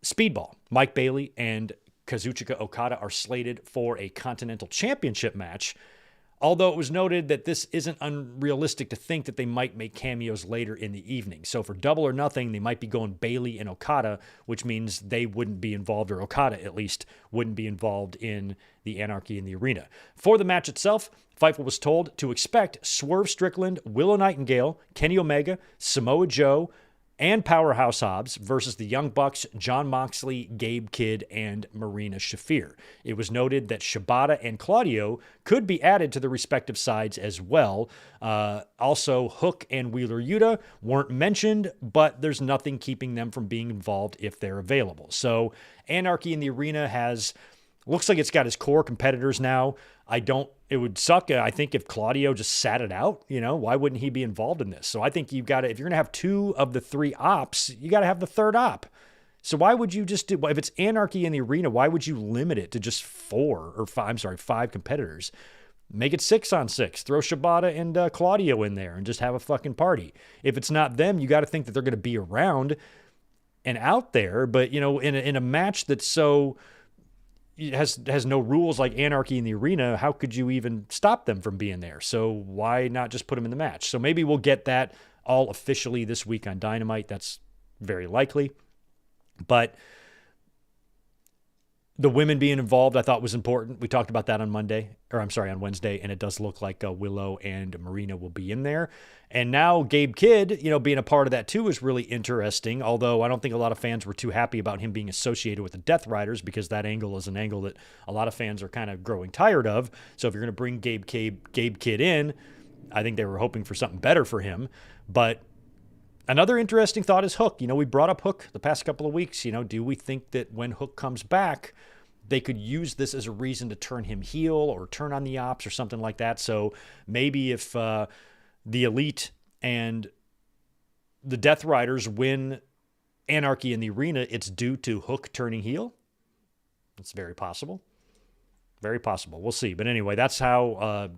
Speedball, Mike Bailey, and Kazuchika Okada are slated for a Continental Championship match, although it was noted that this isn't unrealistic to think that they might make cameos later in the evening. So for Double or Nothing, they might be going Bailey and Okada, which means they wouldn't be involved, or Okada at least wouldn't be involved in the Anarchy in the Arena. For the match itself, Fightful was told to expect Swerve Strickland, Willow Nightingale, Kenny Omega, Samoa Joe, and Powerhouse Hobbs versus the Young Bucks, Jon Moxley, Gabe Kidd, and Marina Shafir. It was noted that Shibata and Claudio could be added to the respective sides as well. Also, Hook and Wheeler Yuta weren't mentioned, but there's nothing keeping them from being involved if they're available. So Anarchy in the Arena looks like it's got his core competitors now. It would suck, I think, if Claudio just sat it out. Why wouldn't he be involved in this? So I think if you're going to have 2 of the 3 ops, you got to have the third op. So why would you just if it's Anarchy in the Arena, why would you limit it to just 5 competitors? Make it 6-on-6. Throw Shibata and Claudio in there and just have a fucking party. If it's not them, you got to think that they're going to be around and out there. But, in a match that's so... has no rules like Anarchy in the Arena, how could you even stop them from being there? So why not just put them in the match? So maybe we'll get that all officially this week on Dynamite. That's very likely. But the women being involved, I thought was important. We talked about that on Wednesday, and it does look like Willow and Marina will be in there. And now Gabe Kidd, being a part of that too is really interesting, although I don't think a lot of fans were too happy about him being associated with the Death Riders, because that angle is an angle that a lot of fans are kind of growing tired of. So if you're going to bring Gabe Kidd in, I think they were hoping for something better for him. But another interesting thought is Hook. We brought up Hook the past couple of weeks. Do we think that when Hook comes back, they could use this as a reason to turn him heel or turn on the ops or something like that? So maybe if the Elite and the Death Riders win Anarchy in the Arena, it's due to Hook turning heel. It's very possible. Very possible. We'll see. But anyway, that's how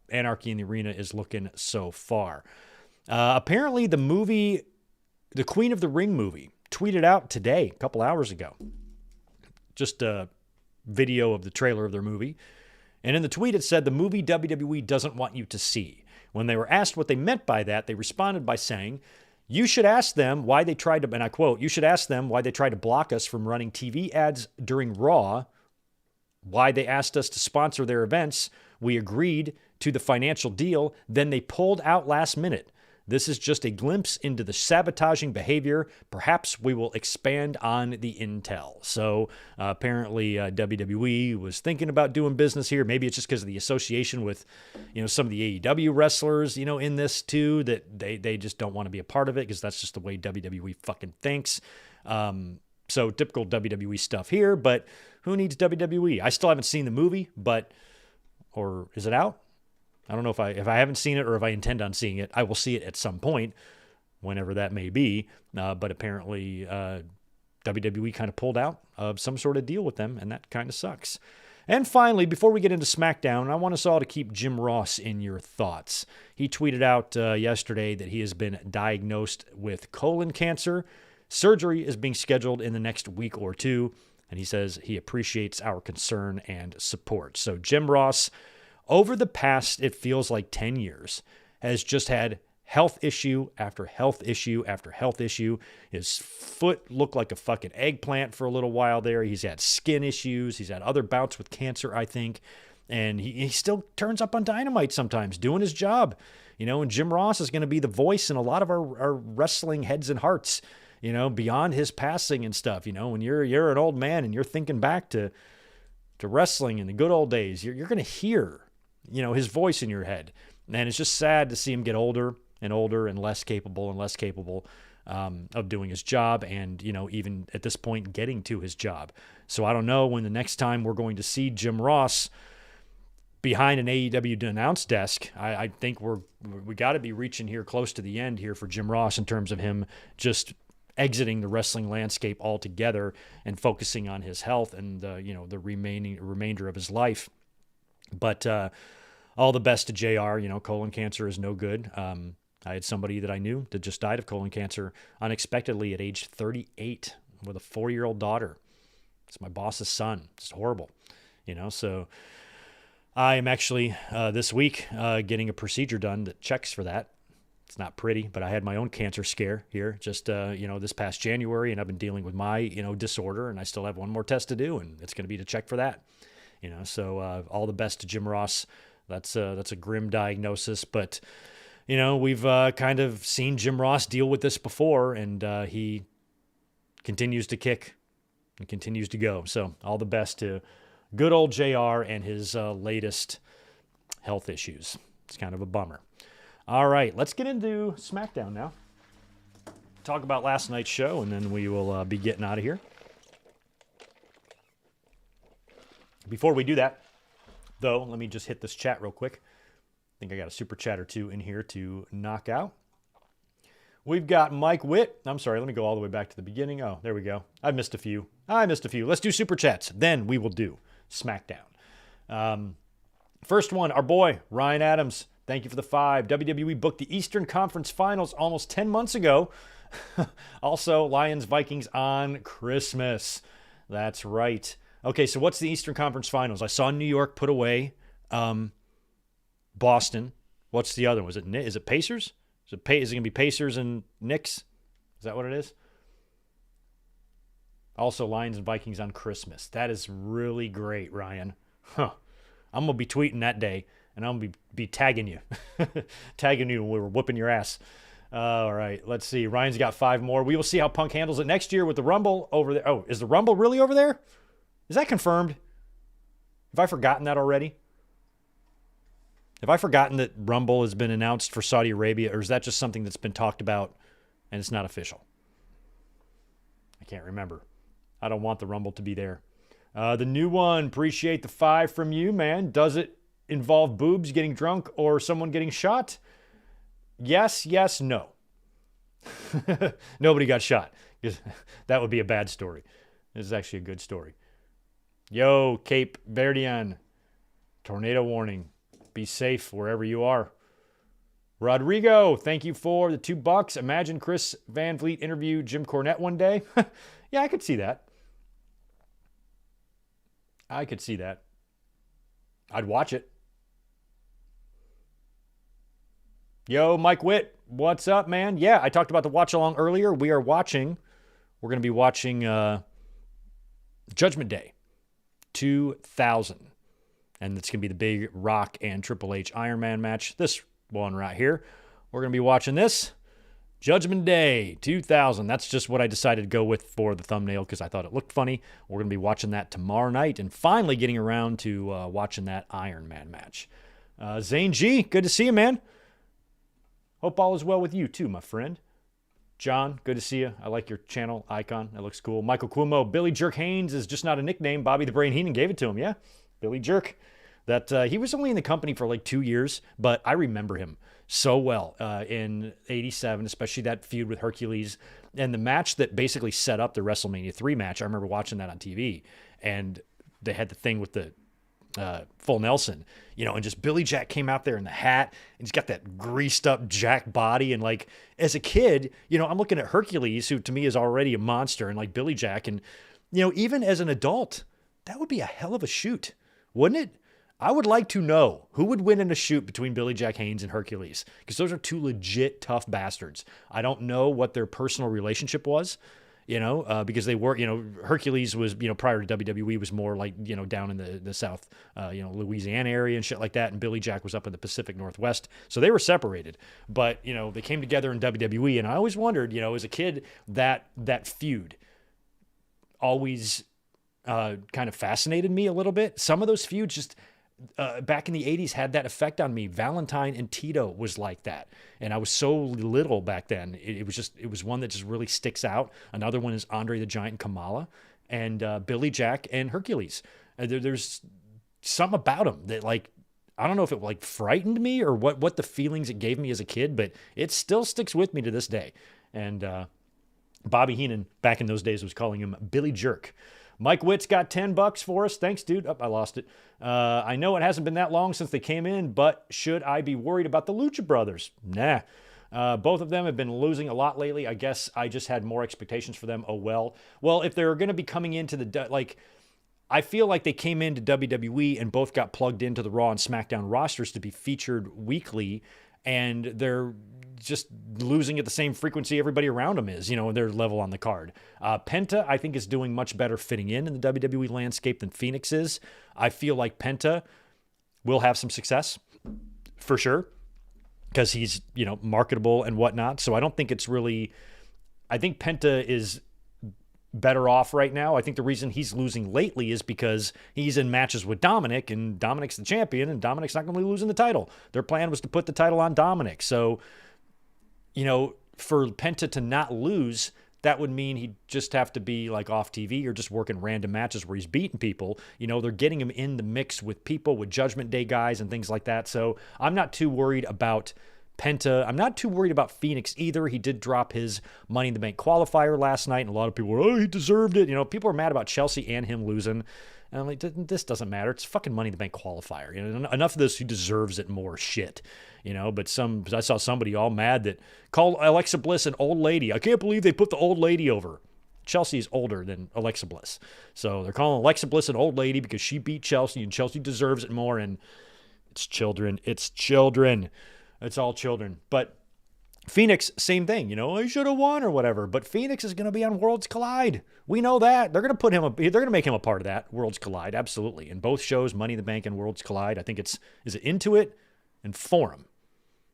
Anarchy in the Arena is looking so far. Apparently, the movie, the Queen of the Ring movie, tweeted out today, a couple hours ago. Just a video of the trailer of their movie. And in the tweet, it said, the movie WWE doesn't want you to see. When they were asked what they meant by that, they responded by saying, you should ask them why they tried to, and I quote, you should ask them why they tried to block us from running TV ads during Raw, why they asked us to sponsor their events. We agreed to the financial deal. Then they pulled out last minute. This is just a glimpse into the sabotaging behavior. Perhaps we will expand on the intel. So apparently WWE was thinking about doing business here. Maybe it's just because of the association with, some of the AEW wrestlers, in this too, that they just don't want to be a part of it because that's just the way WWE fucking thinks. So typical WWE stuff here, but who needs WWE? I still haven't seen the movie, or is it out? I don't know if I haven't seen it or if I intend on seeing it. I will see it at some point, whenever that may be. But apparently WWE kind of pulled out of some sort of deal with them, and that kind of sucks. And finally, before we get into Smackdown, I want us all to keep Jim Ross in your thoughts. He tweeted out yesterday that he has been diagnosed with colon cancer. Surgery is being scheduled in the next week or two, and he says he appreciates our concern and support. So Jim Ross, over the past, it feels like 10 years, has just had health issue after health issue after health issue. His foot looked like a fucking eggplant for a little while there. He's had skin issues. He's had other bouts with cancer, I think. And he still turns up on Dynamite sometimes, doing his job. And Jim Ross is going to be the voice in a lot of our wrestling heads and hearts, beyond his passing and stuff. When you're an old man and you're thinking back to wrestling in the good old days, you're going to hear his voice in your head. And it's just sad to see him get older and older and less capable of doing his job and, even at this point getting to his job. So I don't know when the next time we're going to see Jim Ross behind an AEW announce desk. I think we got to be reaching here close to the end here for Jim Ross in terms of him just exiting the wrestling landscape altogether and focusing on his health and the remainder of his life. But all the best to JR. Colon cancer is no good. I had somebody that I knew that just died of colon cancer unexpectedly at age 38 with a 4-year-old daughter. It's my boss's son. It's horrible. So I am actually this week getting a procedure done that checks for that. It's not pretty, but I had my own cancer scare here just, this past January, and I've been dealing with my, disorder, and I still have one more test to do, and it's going to be to check for that. So all the best to Jim Ross. That's a grim diagnosis, but we've kind of seen Jim Ross deal with this before, and he continues to kick and continues to go. So all the best to good old JR and his latest health issues. It's kind of a bummer. All right, let's get into Smackdown now. Talk about last night's show, and then we will be getting out of here. Before we do that, though, let me just hit this chat real quick. I think I got a super chat or two in here to knock out. We've got Mike Witt. I'm sorry, let me go all the way back to the beginning. Oh, there we go. I missed a few. Let's do super chats. Then we will do Smackdown. First one, our boy, Ryan Adams. Thank you for the 5. WWE booked the Eastern Conference Finals almost 10 months ago. Also, Lions-Vikings on Christmas. That's right. Okay, so what's the Eastern Conference Finals? I saw New York put away Boston. What's the other one? Is it Pacers? Is it going to be Pacers and Knicks? Is that what it is? Also, Lions and Vikings on Christmas. That is really great, Ryan. I'm going to be tweeting that day, and I'm going to be tagging you. Tagging you when we were whooping your ass. All right, let's see. Ryan's got 5 more. We will see how Punk handles it next year with the Rumble over there. Oh, is the Rumble really over there? Is that confirmed? Have I forgotten that already? Have I forgotten that Rumble has been announced for Saudi Arabia, or is that just something that's been talked about and it's not official? I can't remember. I don't want the Rumble to be there. The new one, appreciate the 5 from you, man. Does it involve boobs getting drunk or someone getting shot? Yes, no. Nobody got shot. That would be a bad story. This is actually a good story. Yo, Cape Verdean. Tornado warning. Be safe wherever you are. Rodrigo, thank you for the $2. Imagine Chris Van Vliet interview Jim Cornette one day. Yeah, I could see that. I'd watch it. Yo, Mike Witt, what's up, man? Yeah, I talked about the watch along earlier. We're going to be watching Judgment Day 2000. And it's going to be the big Rock and Triple H Iron Man match. This one right here. We're going to be watching this. Judgment Day 2000. That's just what I decided to go with for the thumbnail because I thought it looked funny. We're going to be watching that tomorrow night and finally getting around to watching that Iron Man match. Zane G, good to see you, man. Hope all is well with you too, my friend. John, good to see you. I like your channel icon. That looks cool. Michael Cuomo, Billy Jerk Haynes is just not a nickname. Bobby the Brain Heenan gave it to him, yeah. Billy Jerk. That he was only in the company for like 2 years, but I remember him so well in '87, especially that feud with Hercules and the match that basically set up the WrestleMania 3 match. I remember watching that on TV, and they had the thing with the full Nelson, and just Billy Jack came out there in the hat, and he's got that greased up Jack body, and like as a kid, I'm looking at Hercules, who to me is already a monster, and like Billy Jack, and even as an adult, that would be a hell of a shoot, wouldn't it? I would like to know who would win in a shoot between Billy Jack Haynes and Hercules, because those are two legit tough bastards. I don't know what their personal relationship was, because they were, Hercules was, prior to WWE was more like, down in the South, Louisiana area and shit like that. And Billy Jack was up in the Pacific Northwest. So they were separated, but, they came together in WWE. And I always wondered, as a kid, that feud always kind of fascinated me a little bit. Some of those feuds just... back in the 80s had that effect on me. Valentine and Tito was like that. And I was so little back then. It was one that just really sticks out. Another one is Andre the Giant and Kamala, and Billy Jack and Hercules. There's something about them that, like, I don't know if it like frightened me or what the feelings it gave me as a kid, but it still sticks with me to this day. And Bobby Heenan back in those days was calling him Billy Jerk. Mike Witt's got $10 for us. Thanks, dude. Oh, I lost it. I know it hasn't been that long since they came in, but should I be worried about the Lucha Brothers? Nah. Both of them have been losing a lot lately. I guess I just had more expectations for them. Oh, well. Well, if they're going to be coming into I feel like they came into WWE and both got plugged into the Raw and SmackDown rosters to be featured weekly, and they're just losing at the same frequency everybody around them is, their level on the card. Penta, I think, is doing much better fitting in the WWE landscape than Phoenix is. I feel like Penta will have some success for sure because he's, marketable and whatnot. So I don't think it's really, I think Penta is better off right now. I think the reason he's losing lately is because he's in matches with Dominic, and Dominic's the champion, and Dominic's not going to be losing the title. Their plan was to put the title on Dominic. So, for Penta to not lose, that would mean he'd just have to be like off TV or just working random matches where he's beating people. They're getting him in the mix with people, with Judgment Day guys and things like that. So I'm not too worried about Penta. I'm not too worried about Phoenix either. He did drop his Money in the Bank qualifier last night, and a lot of people were, he deserved it. People are mad about Chelsea and him losing. And I'm like, this doesn't matter. It's fucking Money in the Bank qualifier. Enough of this who deserves it more shit. But I saw somebody all mad that called Alexa Bliss an old lady. I can't believe they put the old lady over. Chelsea's older than Alexa Bliss. So they're calling Alexa Bliss an old lady because she beat Chelsea and Chelsea deserves it more. And it's children. It's children. It's all children. But Phoenix, same thing. I should have won or whatever. But Phoenix is going to be on Worlds Collide. We know that. They're going to they're going to make him a part of that, Worlds Collide. Absolutely. In both shows, Money in the Bank and Worlds Collide. I think is it Intuit and Forum.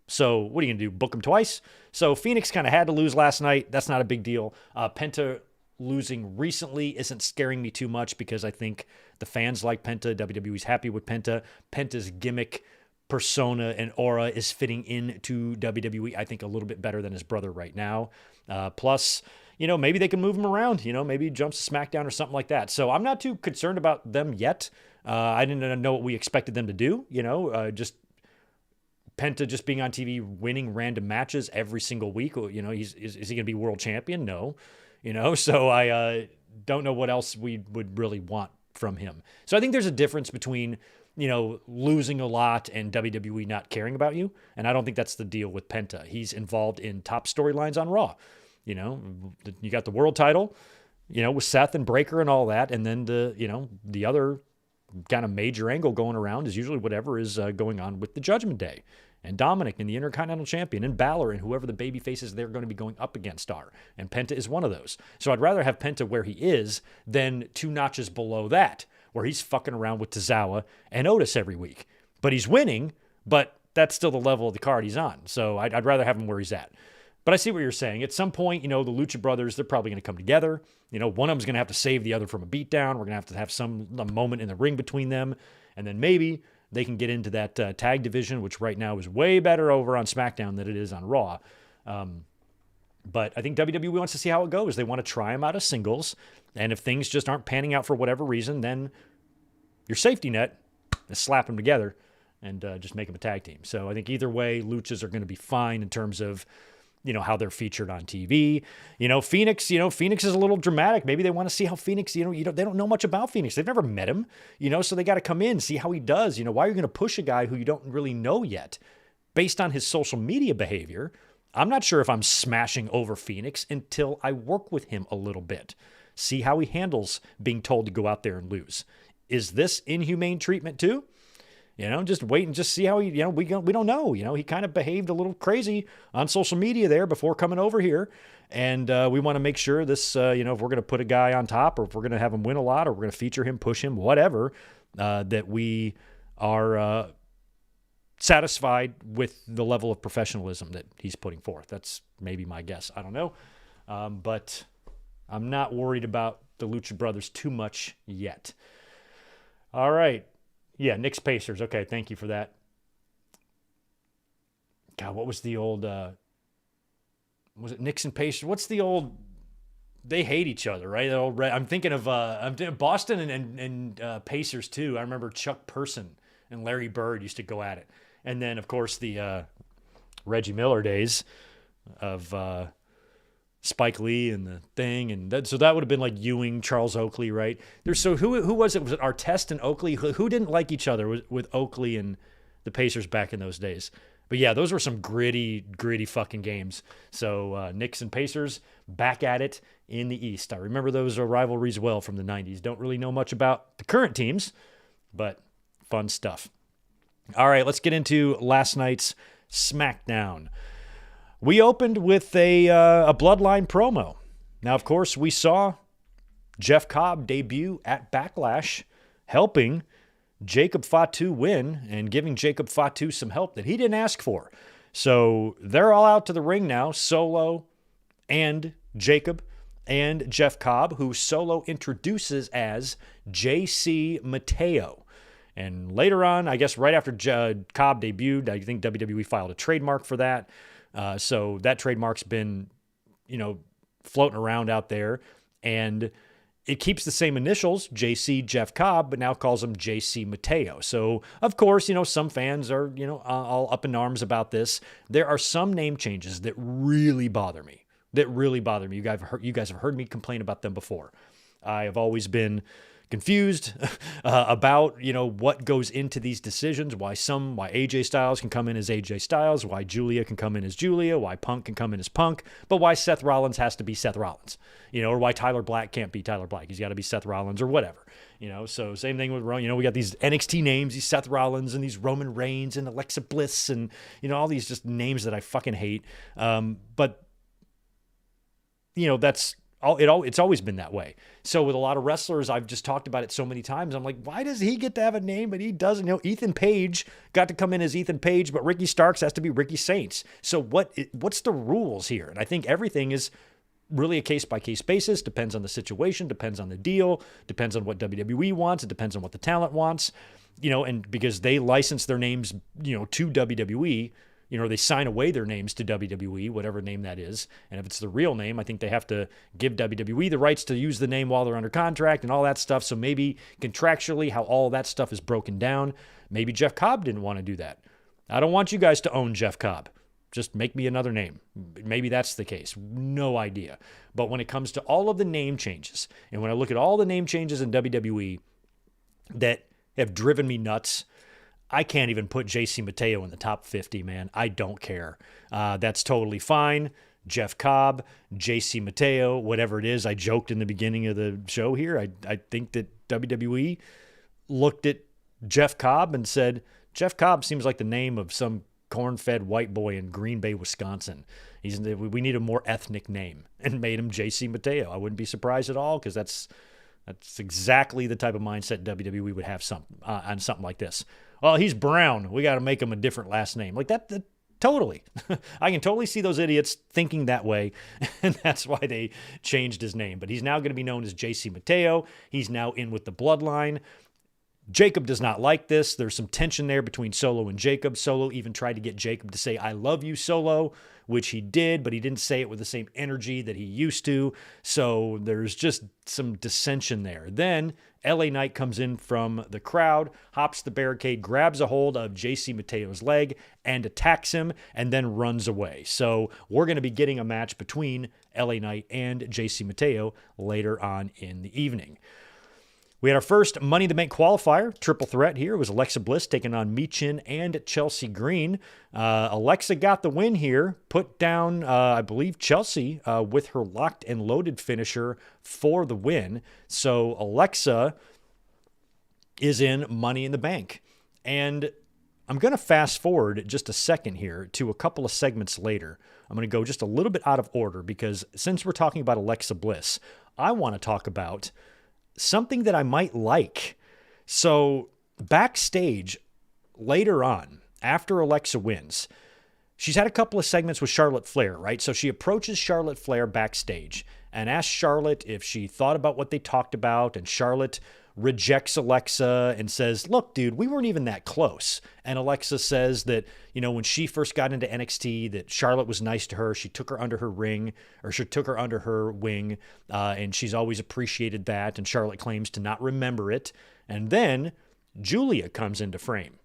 So what are you going to do? Book him twice? So Phoenix kind of had to lose last night. That's not a big deal. Penta losing recently isn't scaring me too much because I think the fans like Penta. WWE's happy with Penta. Penta's gimmick, persona, and aura is fitting into WWE, I think, a little bit better than his brother right now. Plus, maybe they can move him around. Maybe he jumps to SmackDown or something like that. So I'm not too concerned about them yet. I didn't know what we expected them to do. Just Penta just being on TV, winning random matches every single week. Is he going to be world champion? No. So I don't know what else we would really want from him. So I think there's a difference between, losing a lot and WWE not caring about you. And I don't think that's the deal with Penta. He's involved in top storylines on Raw. You got the world title, with Seth and Breaker and all that. And then the other kind of major angle going around is usually whatever is going on with the Judgment Day and Dominic and the Intercontinental Champion and Balor and whoever the baby faces they're going to be going up against are. And Penta is one of those. So I'd rather have Penta where he is than 2 notches below that, where he's fucking around with Tozawa and Otis every week. But he's winning, but that's still the level of the card he's on. So I'd rather have him where he's at. But I see what you're saying. At some point, the Lucha Brothers, they're probably going to come together. One of them's going to have to save the other from a beatdown. We're going to have some moment in the ring between them. And then maybe they can get into that tag division, which right now is way better over on Smackdown than it is on Raw. But I think WWE wants to see how it goes. They want to try them out of singles. And if things just aren't panning out for whatever reason, then your safety net is slap them together and just make them a tag team. So I think either way, Luchas are going to be fine in terms of, how they're featured on TV. Phoenix is a little dramatic. Maybe they want to see how Phoenix, they don't know much about Phoenix. They've never met him, so they got to come in, see how he does. Why are you going to push a guy who you don't really know yet based on his social media behavior? I'm not sure if I'm smashing over Phoenix until I work with him a little bit. See how he handles being told to go out there and lose. Is this inhumane treatment too? Just wait and just see how he, we don't know. He kind of behaved a little crazy on social media there before coming over here. And we want to make sure this, if we're going to put a guy on top or if we're going to have him win a lot or we're going to feature him, push him, whatever, that we are satisfied with the level of professionalism that he's putting forth. That's maybe my guess. I don't know. But I'm not worried about the Lucha Brothers too much yet. All right. Yeah, Knicks Pacers. Okay, thank you for that. God, what was the old... was it Knicks and Pacers? What's the old... They hate each other, right? I'm thinking of Boston and Pacers, too. I remember Chuck Person and Larry Bird used to go at it. And then, of course, the Reggie Miller days of Spike Lee and the thing. And so that would have been like Ewing, Charles Oakley, right? Who was it? Was it Artest and Oakley? Who didn't like each other with Oakley and the Pacers back in those days? But yeah, those were some gritty fucking games. So Knicks and Pacers back at it in the East. I remember those rivalries well from the 90s. Don't really know much about the current teams, but fun stuff. All right, let's get into last night's Smackdown. We opened with a Bloodline promo. Now, of course, we saw Jeff Cobb debut at Backlash, helping Jacob Fatu win and giving Jacob Fatu some help that he didn't ask for. So they're all out to the ring now, Solo and Jacob and Jeff Cobb, who Solo introduces as J.C. Mateo. And later on, I guess right after Cobb debuted, I think WWE filed a trademark for that. So that trademark's been, floating around out there, and it keeps the same initials, JC Jeff Cobb, but now calls him JC Mateo. So, of course, some fans are, all up in arms about this. There are some name changes that really bother me. You guys have heard me complain about them before. I have always been confused about, what goes into these decisions, why AJ Styles can come in as AJ Styles, why Julia can come in as Julia, why Punk can come in as Punk, but why Seth Rollins has to be Seth Rollins, or why Tyler Black can't be Tyler Black. He's got to be Seth Rollins or whatever, so same thing with, we got these NXT names, these Seth Rollins and these Roman Reigns and Alexa Bliss and, all these just names that I fucking hate. But that's it's always been that way. So with a lot of wrestlers, I've just talked about it so many times. I'm like, why does he get to have a name, but he doesn't? Ethan Page got to come in as Ethan Page, but Ricky Starks has to be Ricky Saints. So what's the rules here? And I think everything is really a case-by-case basis. Depends on the situation, depends on the deal, depends on what WWE wants, it depends on what the talent wants, and because they license their names, to WWE, they sign away their names to WWE, whatever name that is. And if it's the real name, I think they have to give WWE the rights to use the name while they're under contract and all that stuff. So maybe contractually how all that stuff is broken down. Maybe Jeff Cobb didn't want to do that. I don't want you guys to own Jeff Cobb. Just make me another name. Maybe that's the case. No idea. But when it comes to all of the name changes, and when I look at all the name changes in WWE that have driven me nuts, I can't even put JC Mateo in the top 50, man. I don't care. That's totally fine. Jeff Cobb, JC Mateo, whatever it is. I joked in the beginning of the show here. I think that WWE looked at Jeff Cobb and said, Jeff Cobb seems like the name of some corn-fed white boy in Green Bay, Wisconsin. We need a more ethnic name, and made him JC Mateo. I wouldn't be surprised at all, because that's exactly the type of mindset WWE would have on something like this. Well, he's brown. We got to make him a different last name. Like that totally. I can totally see those idiots thinking that way, and that's why they changed his name. But he's now going to be known as JC Mateo. He's now in with the Bloodline. Jacob does not like this. There's some tension there between Solo and Jacob. Solo even tried to get Jacob to say, I love you, Solo, which he did, but he didn't say it with the same energy that he used to. So there's just some dissension there. Then LA Knight comes in from the crowd, hops the barricade, grabs a hold of JC Mateo's leg and attacks him, and then runs away. So we're going to be getting a match between LA Knight and JC Mateo later on in the evening. We had our first Money in the Bank qualifier, triple threat here. It was Alexa Bliss taking on Michin and Chelsea Green. Alexa got the win here, put down, I believe, Chelsea with her locked and loaded finisher for the win. So Alexa is in Money in the Bank. And I'm going to fast forward just a second here to a couple of segments later. I'm going to go just a little bit out of order, because since we're talking about Alexa Bliss, I want to talk about something that I might like. So backstage later on, after Alexa wins, she's had a couple of segments with Charlotte Flair, right? So she approaches Charlotte Flair backstage and asks Charlotte if she thought about what they talked about, and Charlotte rejects Alexa and says, look, dude, we weren't even that close. And Alexa says that, when she first got into NXT, that Charlotte was nice to her. She took her under her wing, and she's always appreciated that. And Charlotte claims to not remember it. And then Julia comes into frame.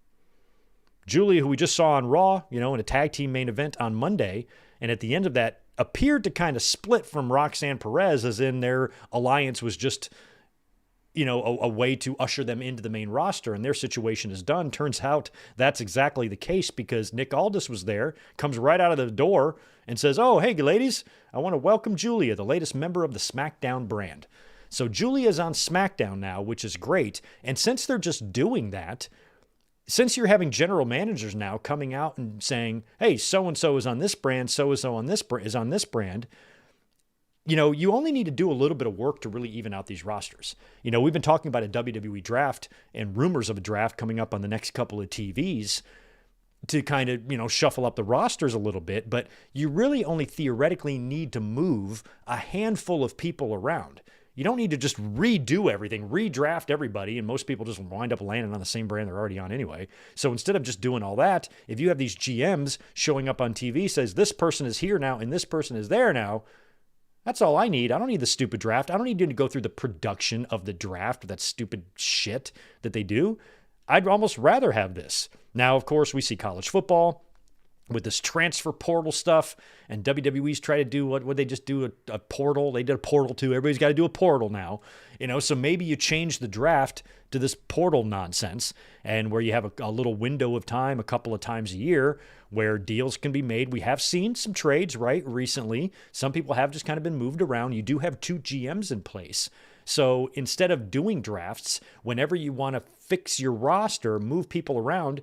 Julia, who we just saw on Raw, in a tag team main event on Monday, and at the end of that appeared to kind of split from Roxanne Perez, as in their alliance was just a way to usher them into the main roster, and their situation is done. Turns out that's exactly the case, because Nick Aldis was there, comes right out of the door and says, oh, hey, ladies, I want to welcome Julia, the latest member of the Smackdown brand. So Julia's on Smackdown now, which is great. And since they're just doing that, since you're having general managers now coming out and saying, hey, so-and-so is on this brand, so-and-so is on this brand, you only need to do a little bit of work to really even out these rosters. We've been talking about a WWE draft and rumors of a draft coming up on the next couple of TVs to kind of, shuffle up the rosters a little bit, but you really only theoretically need to move a handful of people around. You don't need to just redo everything, redraft everybody, and most people just wind up landing on the same brand they're already on anyway. So instead of just doing all that, if you have these GMs showing up on TV, says this person is here now and this person is there now, that's all I need. I don't need the stupid draft. I don't need to go through the production of the draft, that stupid shit that they do. I'd almost rather have this. Now, of course, we see college football with this transfer portal stuff, and WWE's try to do what they just do a portal. They did a portal too. Everybody's got to do a portal now. So maybe you change the draft to this portal nonsense, and where you have a little window of time a couple of times a year where deals can be made. We have seen some trades, right, recently. Some people have just kind of been moved around. You do have 2 GMs in place. So instead of doing drafts, whenever you want to fix your roster, move people around,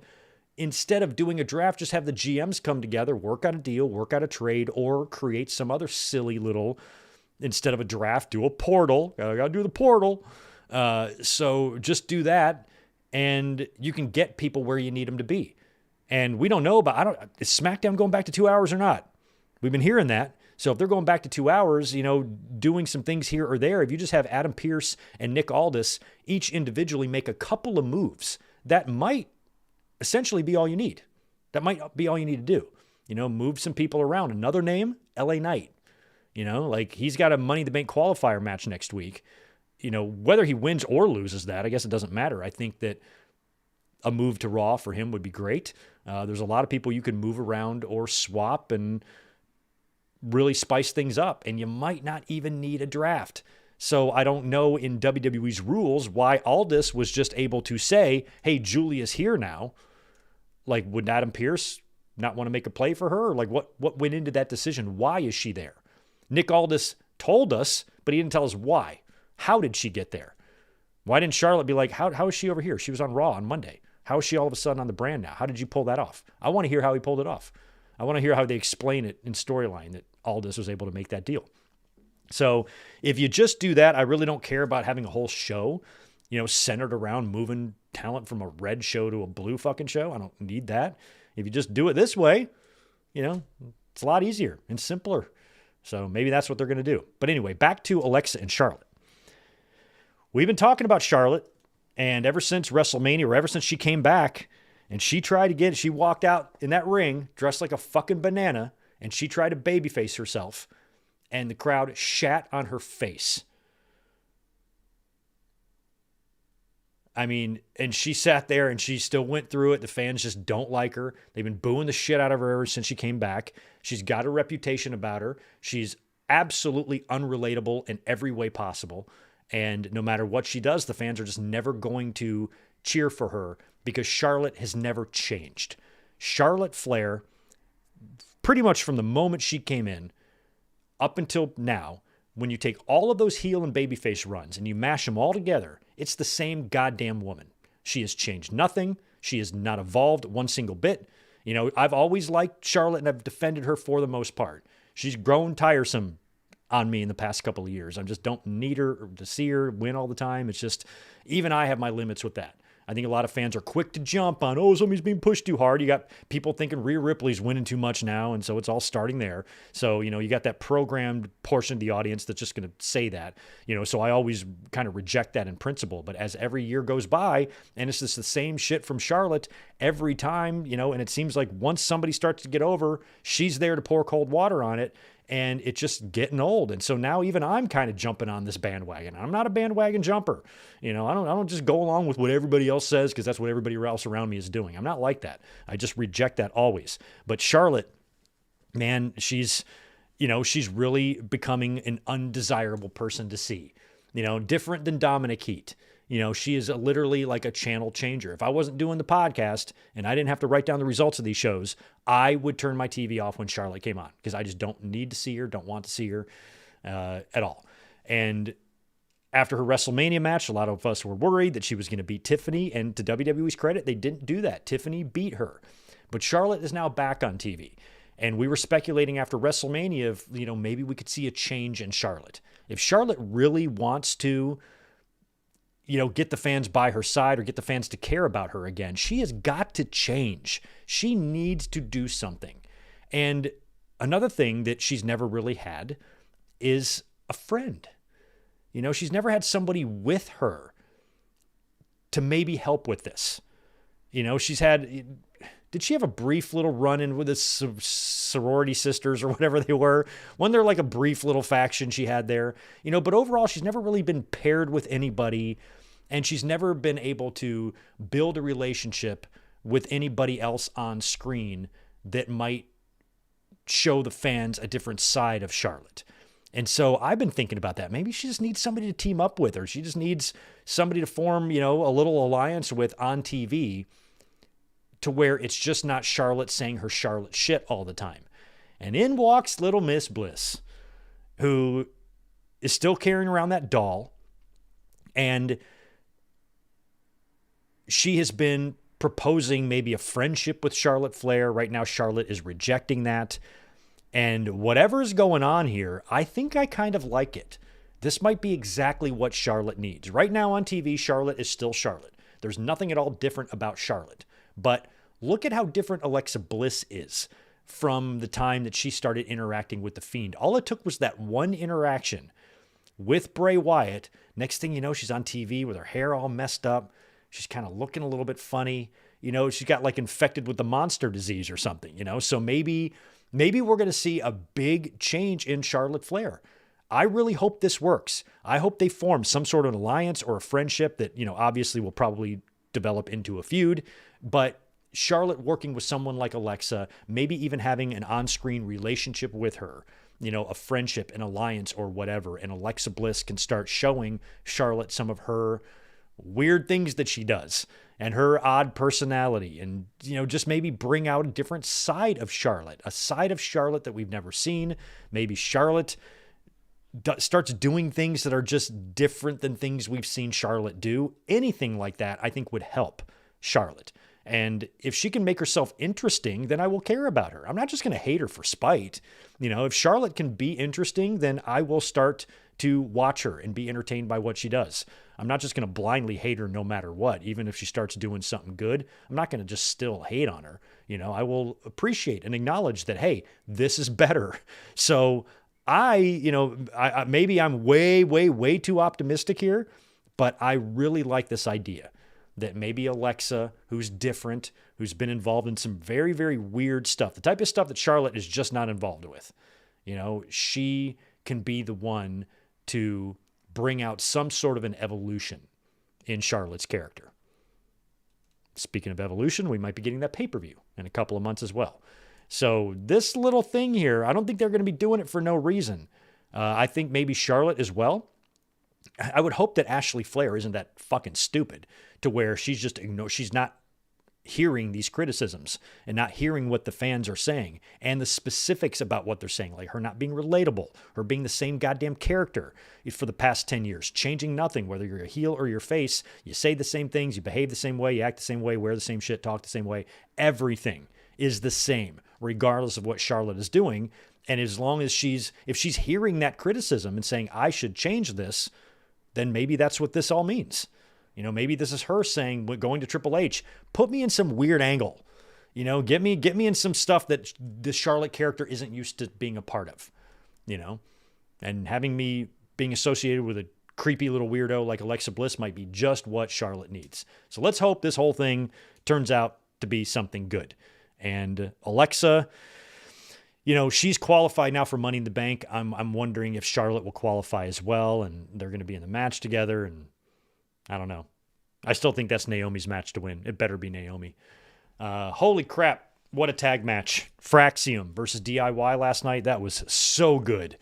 instead of doing a draft, just have the GMs come together, work out a deal, work out a trade, or create some other silly little, instead of a draft, do a portal. Gotta do the portal. So just do that, and you can get people where you need them to be. And we don't know is SmackDown going back to 2 hours or not? We've been hearing that. So if they're going back to 2 hours, doing some things here or there, if you just have Adam Pearce and Nick Aldis each individually make a couple of moves, that might essentially be all you need. That might be all you need to do. Move some people around. Another name, LA Knight. He's got a Money in the Bank qualifier match next week. Whether he wins or loses that, I guess it doesn't matter. I think that a move to Raw for him would be great. There's a lot of people you can move around or swap and really spice things up, and you might not even need a draft. So I don't know in WWE's rules why Aldis was just able to say, hey, Julia's here now. Like, would Adam Pearce not want to make a play for her? Or like, what went into that decision? Why is she there? Nick Aldis told us, but he didn't tell us why. How did she get there? Why didn't Charlotte be like, how is she over here? She was on Raw on Monday. How is she all of a sudden on the brand now? How did you pull that off? I want to hear how he pulled it off. I want to hear how they explain it in storyline that Aldis was able to make that deal. So if you just do that, I really don't care about having a whole show, centered around moving talent from a red show to a blue fucking show. I don't need that. If you just do it this way, it's a lot easier and simpler. So maybe that's what they're going to do. But anyway, back to Alexa and Charlotte. We've been talking about Charlotte, and ever since WrestleMania, or ever since she came back, and she walked out in that ring dressed like a fucking banana, and she tried to babyface herself, and the crowd shat on her face. I mean, and she sat there and she still went through it. The fans just don't like her. They've been booing the shit out of her ever since she came back. She's got a reputation about her. She's absolutely unrelatable in every way possible. And no matter what she does, the fans are just never going to cheer for her because Charlotte has never changed. Charlotte Flair, pretty much from the moment she came in up until now, when you take all of those heel and babyface runs and you mash them all together, it's the same goddamn woman. She has changed nothing. She has not evolved one single bit. I've always liked Charlotte and I've defended her for the most part. She's grown tiresome on me in the past couple of years. I just don't need her to see her win all the time. It's just, even I have my limits with that. I think a lot of fans are quick to jump on, somebody's being pushed too hard. You got people thinking Rhea Ripley's winning too much now, and so it's all starting there. So, you got that programmed portion of the audience that's just going to say that. So I always kind of reject that in principle. But as every year goes by, and it's just the same shit from Charlotte every time, and it seems like once somebody starts to get over, she's there to pour cold water on it. And it's just getting old. And so now even I'm kind of jumping on this bandwagon. I'm not a bandwagon jumper. I don't just go along with what everybody else says because that's what everybody else around me is doing. I'm not like that. I just reject that always. But Charlotte, man, she's really becoming an undesirable person to see. Different than Dominic Heat. She is literally like a channel changer. If I wasn't doing the podcast and I didn't have to write down the results of these shows, I would turn my TV off when Charlotte came on because I just don't need to see her, don't want to see her at all. And after her WrestleMania match, a lot of us were worried that she was going to beat Tiffany. And to WWE's credit, they didn't do that. Tiffany beat her. But Charlotte is now back on TV. And we were speculating after WrestleMania if, maybe we could see a change in Charlotte. If Charlotte really wants to get the fans by her side or get the fans to care about her again, she has got to change. She needs to do something. And another thing that she's never really had is a friend. She's never had somebody with her to maybe help with this. Did she have a brief little run-in with the sorority sisters or whatever they were? Wasn't there like a brief little faction she had there? But overall, she's never really been paired with anybody, and she's never been able to build a relationship with anybody else on screen that might show the fans a different side of Charlotte. And so I've been thinking about that. Maybe she just needs somebody to team up with her. She just needs somebody to form, a little alliance with on TV, to where it's just not Charlotte saying her Charlotte shit all the time. And in walks little Miss Bliss, who is still carrying around that doll. And she has been proposing maybe a friendship with Charlotte Flair. Right now, Charlotte is rejecting that. And whatever is going on here, I think I kind of like it. This might be exactly what Charlotte needs. Right now on TV, Charlotte is still Charlotte. There's nothing at all different about Charlotte. But look at how different Alexa Bliss is from the time that she started interacting with The Fiend. All it took was that one interaction with Bray Wyatt. Next thing you know, she's on TV with her hair all messed up. She's kind of looking a little bit funny. She's got like infected with the monster disease or something, So maybe we're going to see a big change in Charlotte Flair. I really hope this works. I hope they form some sort of alliance or a friendship that, obviously will probably develop into a feud. But Charlotte working with someone like Alexa, maybe even having an on-screen relationship with her, a friendship, an alliance or whatever, and Alexa Bliss can start showing Charlotte some of her weird things that she does and her odd personality, and just maybe bring out a different side of Charlotte, a side of Charlotte that we've never seen. Maybe Charlotte starts doing things that are just different than things we've seen Charlotte do. Anything like that I think would help Charlotte. And if she can make herself interesting, then I will care about her. I'm not just going to hate her for spite. If Charlotte can be interesting, then I will start to watch her and be entertained by what she does. I'm not just going to blindly hate her no matter what. Even if she starts doing something good, I'm not going to just still hate on her. I will appreciate and acknowledge that, hey, this is better. So I maybe I'm way, way, way too optimistic here, but I really like this idea that maybe Alexa, who's different, who's been involved in some very, very weird stuff, the type of stuff that Charlotte is just not involved with, she can be the one to bring out some sort of an evolution in Charlotte's character. Speaking of evolution, we might be getting that pay-per-view in a couple of months as well. So this little thing here, I don't think they're going to be doing it for no reason. I think maybe Charlotte as well. I would hope that Ashley Flair isn't that fucking stupid to where she's not hearing these criticisms and not hearing what the fans are saying and the specifics about what they're saying, like her not being relatable, her being the same goddamn character for the past 10 years, changing nothing, whether you're a heel or your face, you say the same things, you behave the same way, you act the same way, wear the same shit, talk the same way. Everything is the same, regardless of what Charlotte is doing. And as long as if she's hearing that criticism and saying, I should change this, then maybe that's what this all means. Maybe this is her saying, going to Triple H, put me in some weird angle. Get me in some stuff that the Charlotte character isn't used to being a part of. And having me being associated with a creepy little weirdo like Alexa Bliss might be just what Charlotte needs. So let's hope this whole thing turns out to be something good. And Alexa, she's qualified now for Money in the Bank. I'm wondering if Charlotte will qualify as well, and they're going to be in the match together. And I don't know. I still think that's Naomi's match to win. It better be Naomi. Holy crap. What a tag match. Fraxium versus DIY last night. That was so good.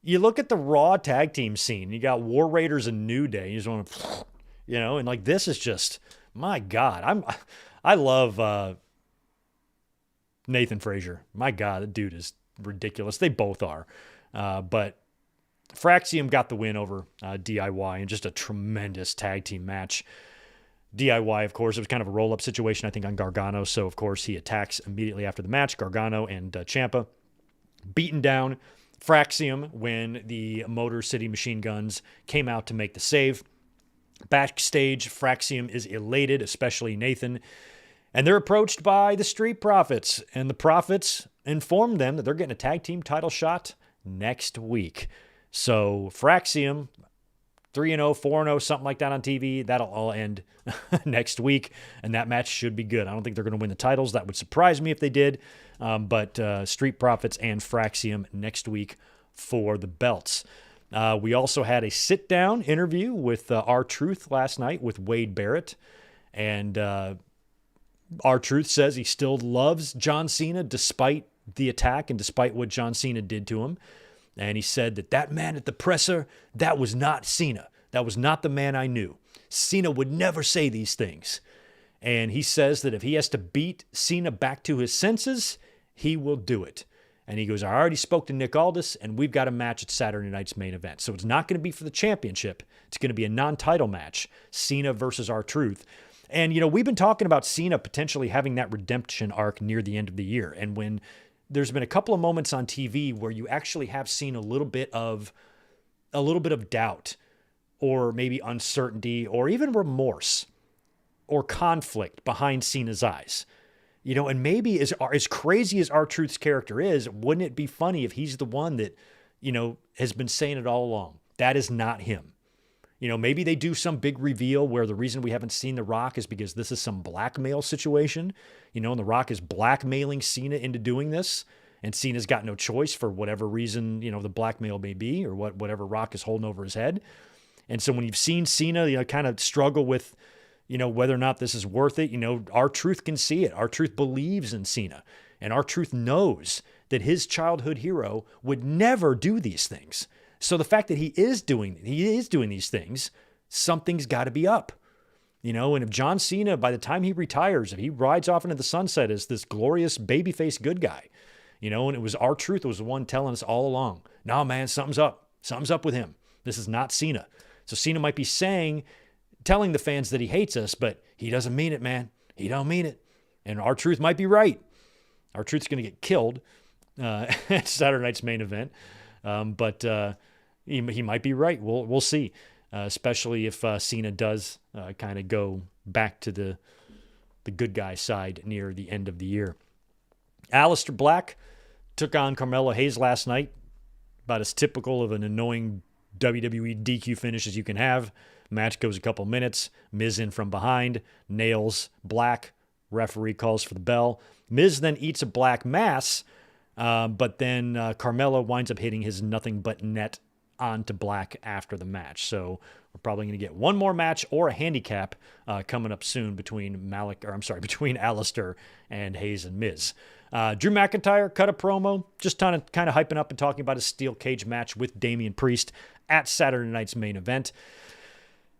You look at the Raw tag team scene. You got War Raiders and New Day. You just want to, and like this is just, my God. I love Nathan Frazier. My God, the dude is ridiculous. They both are. But Fraxium got the win over DIY in just a tremendous tag team match. DIY, of course, it was kind of a roll-up situation, I think, on Gargano. So, of course, he attacks immediately after the match. Gargano and Ciampa beaten down. Fraxium when the Motor City Machine Guns came out to make the save. Backstage, Fraxium is elated, especially Nathan. And they're approached by the Street Profits. And the Profits inform them that they're getting a tag team title shot next week. So Fraxium, 3-0, 4-0, something like that on TV. That'll all end next week, and that match should be good. I don't think they're going to win the titles. That would surprise me if they did. But Street Profits and Fraxium next week for the belts. We also had a sit-down interview with R-Truth last night with Wade Barrett. And R-Truth says he still loves John Cena despite the attack and despite what John Cena did to him. And he said that man at the presser, that was not Cena. That was not the man I knew. Cena would never say these things. And he says that if he has to beat Cena back to his senses, he will do it. And he goes, I already spoke to Nick Aldis, and we've got a match at Saturday night's main event. So it's not going to be for the championship. It's going to be a non-title match, Cena versus R-Truth. And, we've been talking about Cena potentially having that redemption arc near the end of the year. And when there's been a couple of moments on TV where you actually have seen a little bit of doubt or maybe uncertainty or even remorse or conflict behind Cena's eyes. And maybe as crazy as R-Truth's character is, wouldn't it be funny if he's the one that, has been saying it all along? That is not him. Maybe they do some big reveal where the reason we haven't seen The Rock is because this is some blackmail situation, and The Rock is blackmailing Cena into doing this, and Cena's got no choice for whatever reason, the blackmail may be, or whatever Rock is holding over his head. And so when you've seen Cena, kind of struggle with, whether or not this is worth it. Our truth can see it. Our truth believes in Cena, and our truth knows that his childhood hero would never do these things. So the fact that he is doing these things, something's got to be up. And if John Cena, by the time he retires, if he rides off into the sunset as this glorious babyface good guy, and it was our truth, it was the one telling us all along, no, man, something's up. Something's up with him. This is not Cena. So Cena might be telling the fans that he hates us, but he doesn't mean it, man. He don't mean it. And our truth might be right. Our truth's going to get killed at Saturday night's main event. But he might be right. We'll see. Especially if Cena does kind of go back to the good guy side near the end of the year. Aleister Black took on Carmelo Hayes last night. About as typical of an annoying WWE DQ finish as you can have. Match goes a couple minutes. Miz in from behind. Nails Black. Referee calls for the bell. Miz then eats a black mass. But then Carmelo winds up hitting his nothing but net onto Black after the match. So we're probably going to get one more match or a handicap coming up soon between Aleister and Hayes and Miz. Drew McIntyre cut a promo, just kind of hyping up and talking about his steel cage match with Damian Priest at Saturday night's main event.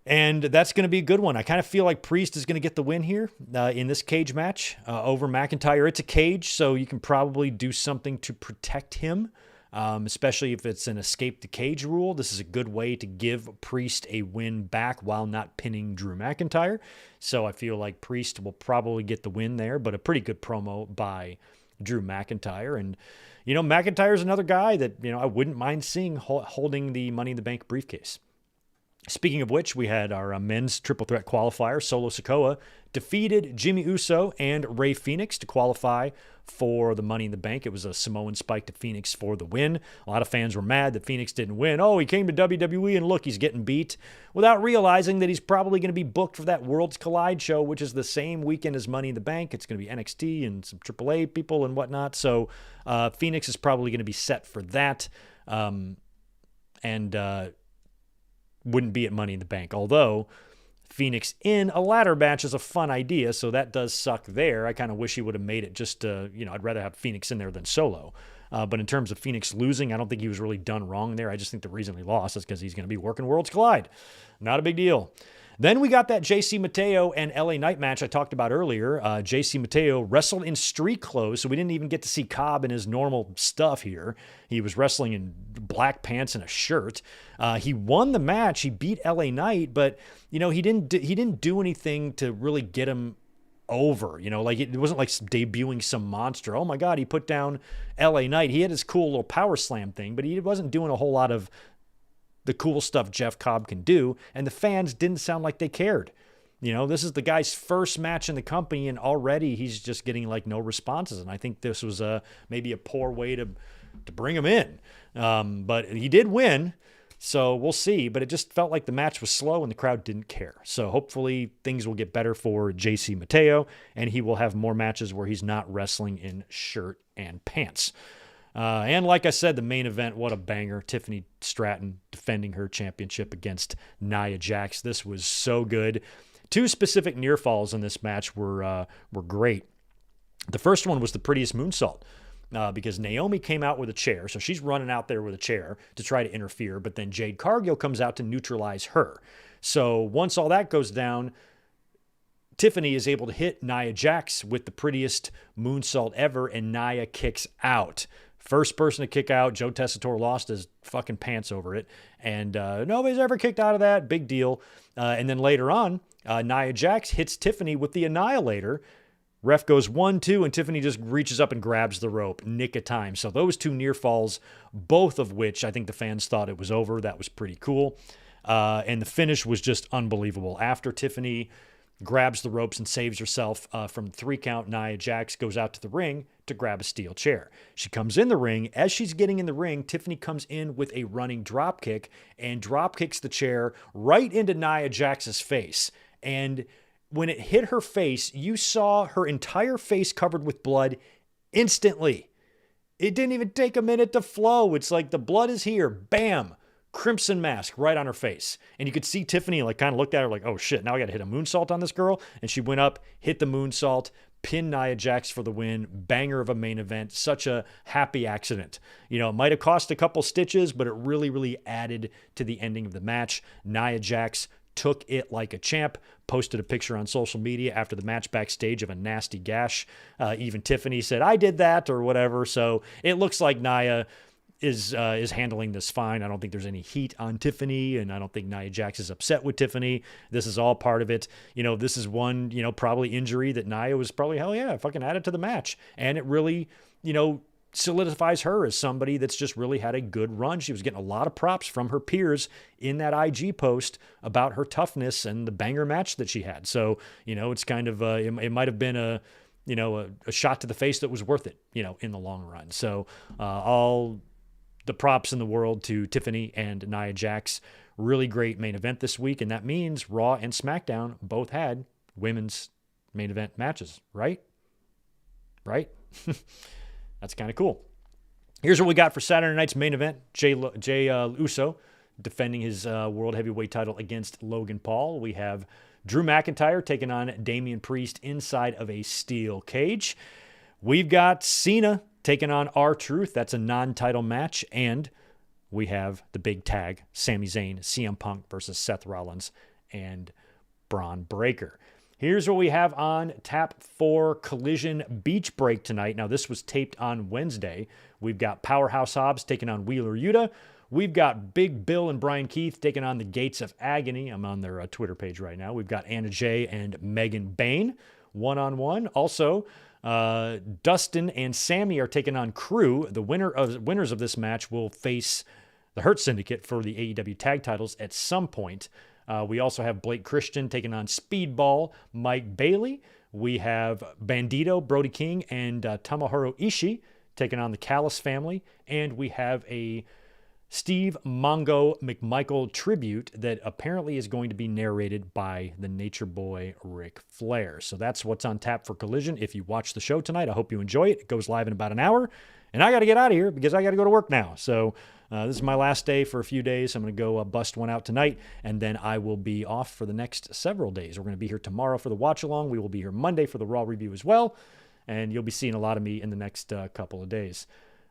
And that's going to be a good one. I kind of feel like Priest is going to get the win here in this cage match over McIntyre. It's a cage, so you can probably do something to protect him, especially if it's an escape the cage rule. This is a good way to give Priest a win back while not pinning Drew McIntyre. So I feel like Priest will probably get the win there, but a pretty good promo by Drew McIntyre. And, McIntyre's another guy that, I wouldn't mind seeing holding the Money in the Bank briefcase. Speaking of which, we had our men's triple threat qualifier. Solo Sikoa defeated Jimmy Uso and Rey Fenix to qualify for the Money in the Bank. It was a Samoan spike to Phoenix for the win. A lot of fans were mad that Phoenix didn't win. Oh, he came to WWE and look, he's getting beat, without realizing that he's probably going to be booked for that Worlds Collide show, which is the same weekend as Money in the Bank. It's going to be NXT and some AAA people and whatnot. So Phoenix is probably going to be set for that. Wouldn't be at Money in the Bank. Although Phoenix in a ladder match is a fun idea, so that does suck there. I kind of wish he would have made it just I'd rather have Phoenix in there than Solo. But in terms of Phoenix losing, I don't think he was really done wrong there. I just think the reason he lost is because he's going to be working Worlds Collide. Not a big deal. Then we got that JC Mateo and LA Knight match I talked about earlier. JC Mateo wrestled in street clothes, so we didn't even get to see Cobb in his normal stuff here. He was wrestling in black pants and a shirt. He won the match. He beat LA Knight, but he didn't do anything to really get him over. It wasn't like debuting some monster. Oh my God, he put down LA Knight. He had his cool little power slam thing, but he wasn't doing a whole lot of the cool stuff Jeff Cobb can do, and the fans didn't sound like they cared. This is the guy's first match in the company, and already he's just getting no responses, and I think this was maybe a poor way to bring him in. But he did win, so we'll see, but it just felt like the match was slow and the crowd didn't care. So hopefully things will get better for JC Mateo, and he will have more matches where he's not wrestling in shirt and pants. And like I said, the main event, what a banger. Tiffany Stratton defending her championship against Nia Jax. This was so good. Two specific near falls in this match were great. The first one was the prettiest moonsault because Naomi came out with a chair. So she's running out there with a chair to try to interfere. But then Jade Cargill comes out to neutralize her. So once all that goes down, Tiffany is able to hit Nia Jax with the prettiest moonsault ever, and Nia kicks out. First person to kick out. Joe Tessitore lost his fucking pants over it. And nobody's ever kicked out of that. Big deal. And then later on, Nia Jax hits Tiffany with the Annihilator. Ref goes 1-2, and Tiffany just reaches up and grabs the rope. Nick of time. So those two near falls, both of which I think the fans thought it was over. That was pretty cool. And the finish was just unbelievable. After Tiffany grabs the ropes and saves herself from the 3 count, Nia Jax goes out to the ring to grab a steel chair. She comes in the ring. As she's getting in the ring, Tiffany comes in with a running drop kick and drop kicks the chair right into Nia Jax's face. And when it hit her face, you saw her entire face covered with blood instantly. It didn't even take a minute to flow. It's like the blood is here. Bam. crimson mask right on her face. And you could see Tiffany like kind of looked at her like, oh shit, now I got to hit a moonsault on this girl. And she went up, hit the moonsault, pinned Nia Jax for the win. Banger of a main event. Such a happy accident. You know, it might have cost a couple stitches, but it really, really added to the ending of the match. Nia Jax took it like a champ, posted a picture on social media after the match backstage of a nasty gash. Even Tiffany said, I did that or whatever. So it looks like Nia is handling this fine. I don't think there's any heat on Tiffany, and I don't think Nia Jax is upset with Tiffany. This is all part of it. You know, this is one, you know, probably injury that Nia was probably, hell yeah, fucking added to the match. And it really, you know, solidifies her as somebody that's just really had a good run. She was getting a lot of props from her peers in that IG post about her toughness and the banger match that she had. So, you know, it's kind of, it might have been a shot to the face that was worth it, you know, in the long run. So all the props in the world to Tiffany and Nia Jax. Really great main event this week. And that means Raw and SmackDown both had women's main event matches, right? Right? That's kind of cool. Here's what we got for Saturday night's main event. Jay Uso defending his World Heavyweight title against Logan Paul. We have Drew McIntyre taking on Damian Priest inside of a steel cage. We've got Cena taking on R-Truth. That's a non-title match. And we have the big tag, Sami Zayn, CM Punk versus Seth Rollins and Braun Breaker. Here's what we have on tap for Collision Beach Break tonight. Now, this was taped on Wednesday. We've got Powerhouse Hobbs taking on Wheeler Yuta. We've got Big Bill and Brian Keith taking on the Gates of Agony. I'm on their Twitter page right now. We've got Anna Jay and Megan Bain one-on-one. Also, Dustin and Sammy are taking on Crew. The winners of this match will face the Hurt Syndicate for the AEW tag titles at some point. We also have Blake Christian taking on Speedball Mike Bailey. We have Bandito, Brody King, and Tomohiro Ishii taking on the Callis family. And we have a Steve Mongo McMichael tribute that apparently is going to be narrated by the Nature Boy Ric Flair. So that's what's on tap for Collision. If you watch the show tonight, I hope you enjoy it. It goes live in about an hour. And I got to get out of here because I got to go to work now. So this is my last day for a few days. I'm going to go bust one out tonight, and then I will be off for the next several days. We're going to be here tomorrow for the watch-along. We will be here Monday for the Raw review as well, and you'll be seeing a lot of me in the next couple of days.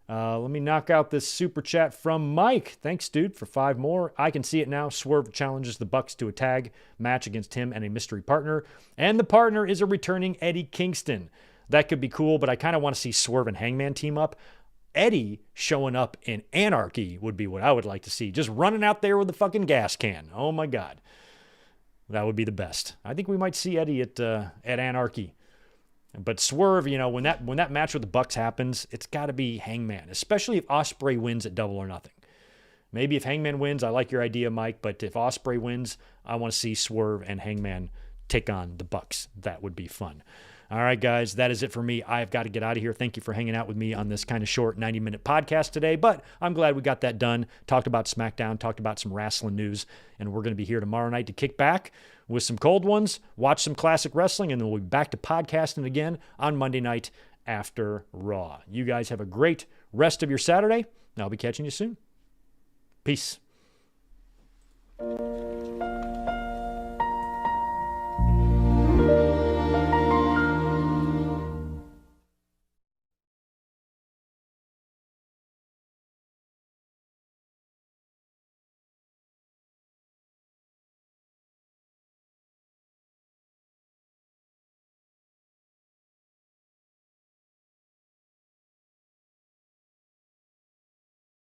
Let me knock out this super chat from Mike. Thanks, dude, for 5 more. I can see it now. Swerve challenges the Bucks to a tag match against him and a mystery partner, and the partner is a returning Eddie Kingston. That could be cool, but I kind of want to see Swerve and Hangman team up. Eddie showing up in Anarchy would be what I would like to see. Just running out there with the fucking gas can. Oh, my God. That would be the best. I think we might see Eddie at Anarchy. But Swerve, you know, when that match with the Bucks happens, it's got to be Hangman, especially if Ospreay wins at Double or Nothing. Maybe if Hangman wins, I like your idea, Mike, but if Ospreay wins, I want to see Swerve and Hangman take on the Bucks. That would be fun. All right, guys, that is it for me. I've got to get out of here. Thank you for hanging out with me on this kind of short 90-minute podcast today, but I'm glad we got that done. Talked about Smackdown, talked about some wrestling news, and we're going to be here tomorrow night to kick back with some cold ones, watch some classic wrestling, and then we'll be back to podcasting again on Monday night after Raw. You guys have a great rest of your Saturday, and I'll be catching you soon. Peace.